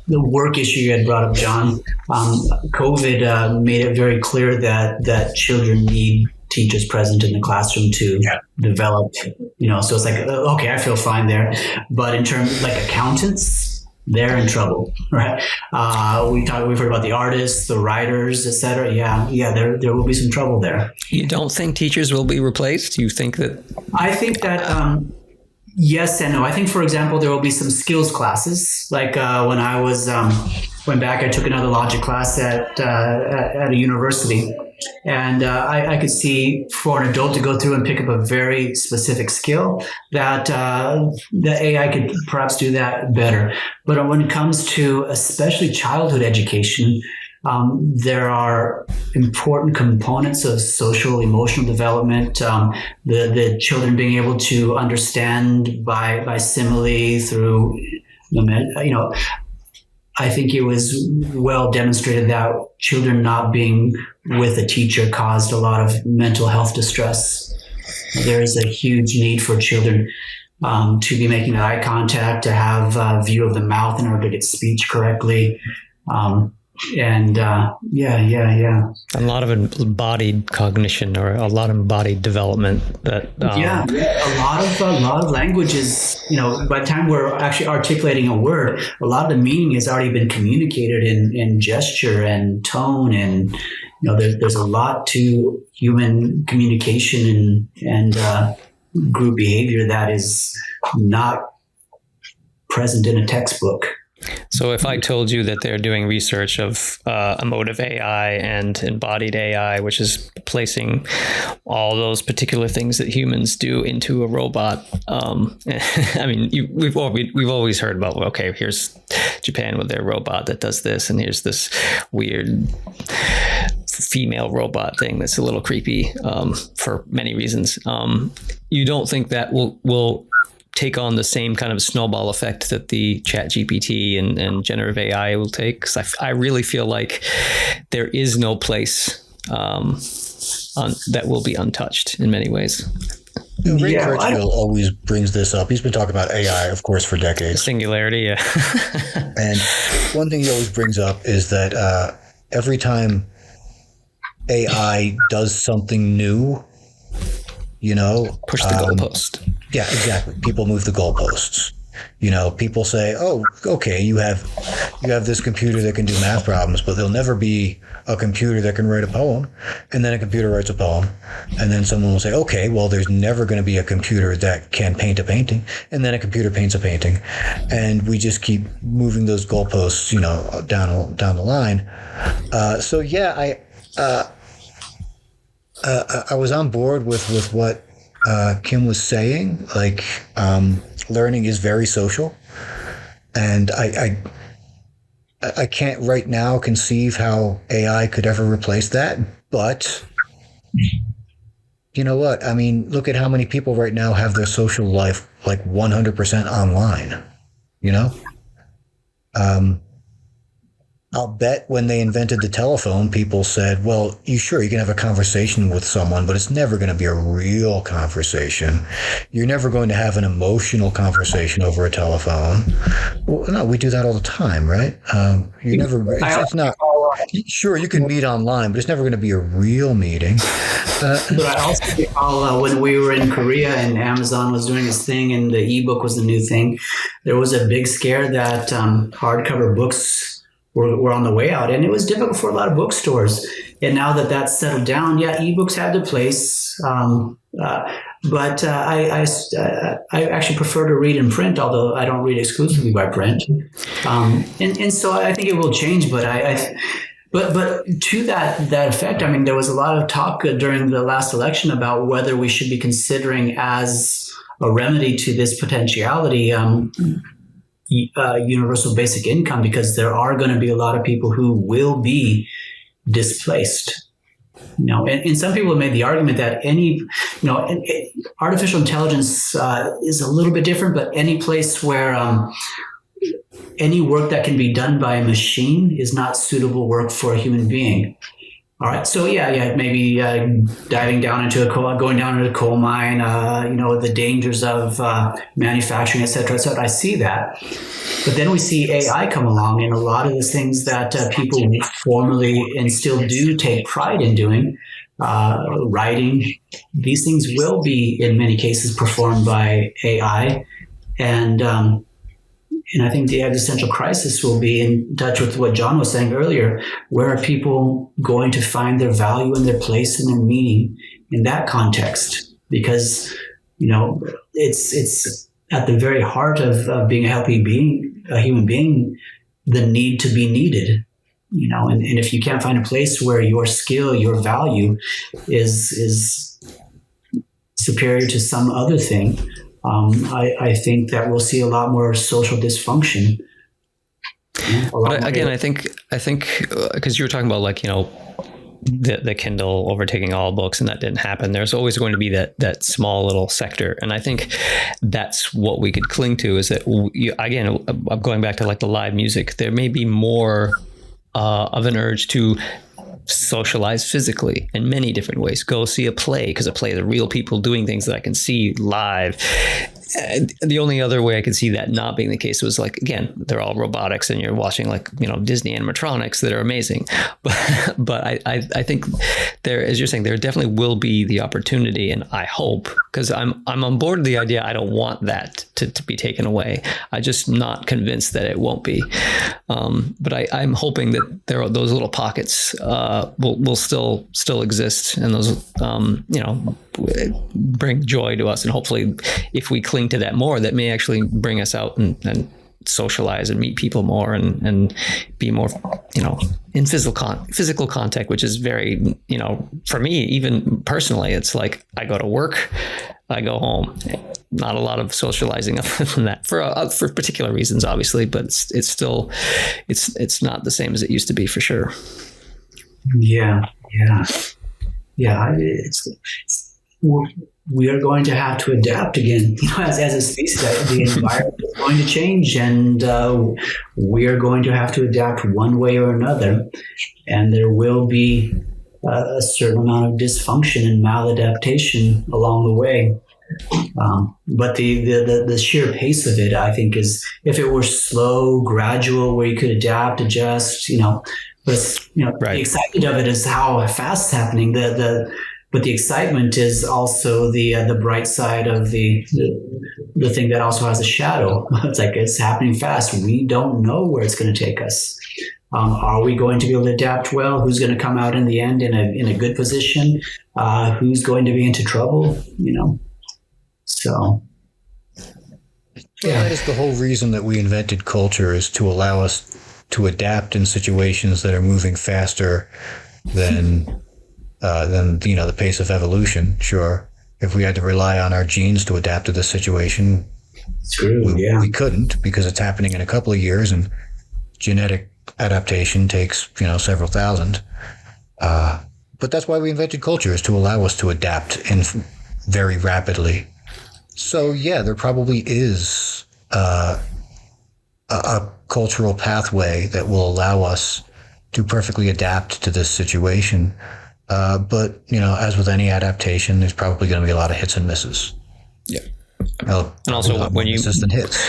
Speaker 3: the work issue you had brought up, John. COVID made it very clear that children need teachers present in the classroom to develop, so it's like, okay, I feel fine there. But in terms of like accountants, they're in trouble, right? We've heard about the artists, the writers, etc. There will be some trouble there.
Speaker 1: You don't think teachers will be replaced? You think that?
Speaker 3: I think that, yes and no. I think, for example, there will be some skills classes. Like when I went back, I took another logic class at a university. And I could see for an adult to go through and pick up a very specific skill that the AI could perhaps do that better. But when it comes to especially childhood education, there are important components of social emotional development. The children being able to understand by simile through, I think it was well demonstrated that children not being with a teacher caused a lot of mental health distress. There is a huge need for children to be making that eye contact, to have a view of the mouth in order to get speech correctly. A
Speaker 1: lot of embodied cognition, or a lot of embodied development. That
Speaker 3: a lot of languages. By the time we're actually articulating a word, a lot of the meaning has already been communicated in gesture and tone, and there's a lot to human communication and group behavior that is not present in a textbook.
Speaker 1: So if I told you that they're doing research of emotive AI and embodied AI, which is placing all those particular things that humans do into a robot, I mean, we've always heard about, okay, here's Japan with their robot that does this, and here's this weird female robot thing that's a little creepy for many reasons. You don't think that will take on the same kind of snowball effect that the Chat GPT and generative AI will take? Because I really feel like there is no place that will be untouched in many ways.
Speaker 2: Ray Kurzweil always brings this up. He's been talking about AI, of course, for decades.
Speaker 1: Singularity, yeah.
Speaker 2: And one thing he always brings up is that every time AI does something new,
Speaker 1: push the goalpost.
Speaker 2: Yeah, exactly. People move the goalposts. People say, "Oh, okay, you have this computer that can do math problems, but there'll never be a computer that can write a poem." And then a computer writes a poem, and then someone will say, "Okay, well, there's never going to be a computer that can paint a painting." And then a computer paints a painting, and we just keep moving those goalposts, down the line. So yeah, I was on board with what Kim was saying. Like, learning is very social, and I can't right now conceive how AI could ever replace that. But you know what? I mean, look at how many people right now have their social life like 100% online. I'll bet when they invented the telephone, people said, well, you can have a conversation with someone, but it's never going to be a real conversation. You're never going to have an emotional conversation over a telephone. Well, no, we do that all the time, right? It's not, sure, you can meet online, but it's never going to be a real meeting.
Speaker 3: But I also recall when we were in Korea and Amazon was doing its thing and the ebook was the new thing, there was a big scare that hardcover books were on the way out, and it was difficult for a lot of bookstores. And now that that's settled down, yeah, ebooks have their place. But I actually prefer to read in print, although I don't read exclusively by print. And so I think it will change. But but to that effect, I mean, there was a lot of talk during the last election about whether we should be considering as a remedy to this potentiality universal basic income, because there are going to be a lot of people who will be displaced. And some people have made the argument that artificial intelligence is a little bit different, but any place where any work that can be done by a machine is not suitable work for a human being. All right. So maybe diving down into going down into a coal mine, the dangers of manufacturing, et cetera, et cetera. I see that. But then we see AI come along, and a lot of the things that people formerly and still do take pride in doing, writing, these things will be in many cases performed by AI. And I think the existential crisis will be in touch with what John was saying earlier. Where are people going to find their value and their place and their meaning in that context? Because, it's at the very heart of being a healthy being, a human being, the need to be needed. And if you can't find a place where your skill, your value is superior to some other thing, I think that we'll see a lot more social dysfunction.
Speaker 1: But again, I think because you were talking about the Kindle overtaking all books, and that didn't happen. There's always going to be that small little sector, and I think that's what we could cling to. Is that again, I'm going back to the live music. There may be more of an urge to socialize physically in many different ways. Go see a play, because a play is real people doing things that I can see live. And the only other way I could see that not being the case was again, they're all robotics and you're watching Disney animatronics that are amazing. But I think there, as you're saying, there definitely will be the opportunity, and I hope, because I'm on board with the idea. I don't want that to be taken away. I'm just not convinced that it won't be. But I'm hoping that those little pockets will still exist, and those bring joy to us. And hopefully, if we cling to that more, that may actually bring us out and socialize and meet people more and be more, in physical contact, which is very, for me, even personally, it's like I go to work, I go home. Not a lot of socializing other than that for particular reasons, obviously, but it's still, it's not the same as it used to be for sure.
Speaker 3: Yeah. We are going to have to adapt again. As a species, the environment is going to change, and we are going to have to adapt one way or another. And there will be a certain amount of dysfunction and maladaptation along the way. But the sheer pace of it, I think, is, if it were slow, gradual, where you could adapt, adjust, but
Speaker 1: Right.
Speaker 3: The excitement of it is how fast it's happening. But the excitement is also the bright side of the thing that also has a shadow. It's like it's happening fast. We don't know where it's going to take us. Are we going to be able to adapt well? Who's going to come out in the end in a good position? Who's going to be into trouble? So.
Speaker 2: Yeah, that is the whole reason that we invented culture, is to allow us to adapt in situations that are moving faster than the pace of evolution. Sure, if we had to rely on our genes to adapt to this situation, we couldn't, because it's happening in a couple of years, and genetic adaptation takes several thousand. But that's why we invented culture, is to allow us to adapt very rapidly. So yeah, there probably is a cultural pathway that will allow us to perfectly adapt to this situation. But as with any adaptation, there's probably going to be a lot of hits and misses.
Speaker 1: Yeah.
Speaker 2: And
Speaker 1: also when you
Speaker 2: misses than hits.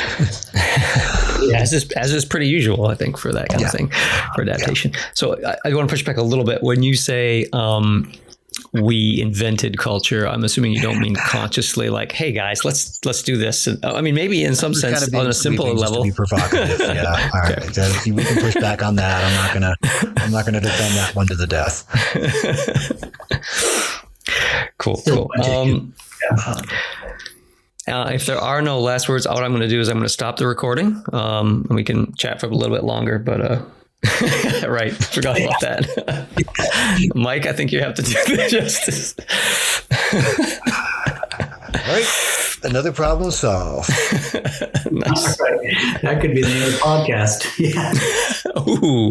Speaker 1: as is pretty usual, I think, for that kind of thing, for adaptation. Yeah. So I want to push back a little bit. When you say we invented culture, I'm assuming you don't mean consciously, like, hey guys, let's do this. And, I mean, maybe in some sense, kind of on a simpler level.
Speaker 2: To be provocative. Yeah. All right. Okay. We can push back on that. I'm not gonna defend that one to the death.
Speaker 1: Cool. If there are no last words, what I'm going to do is I'm going to stop the recording. And we can chat for a little bit longer, but right, forgot about that. Mike, I think you have to do the justice.
Speaker 2: Right, another problem solved.
Speaker 3: Nice. That could be the name of the podcast. Yeah.
Speaker 1: Ooh.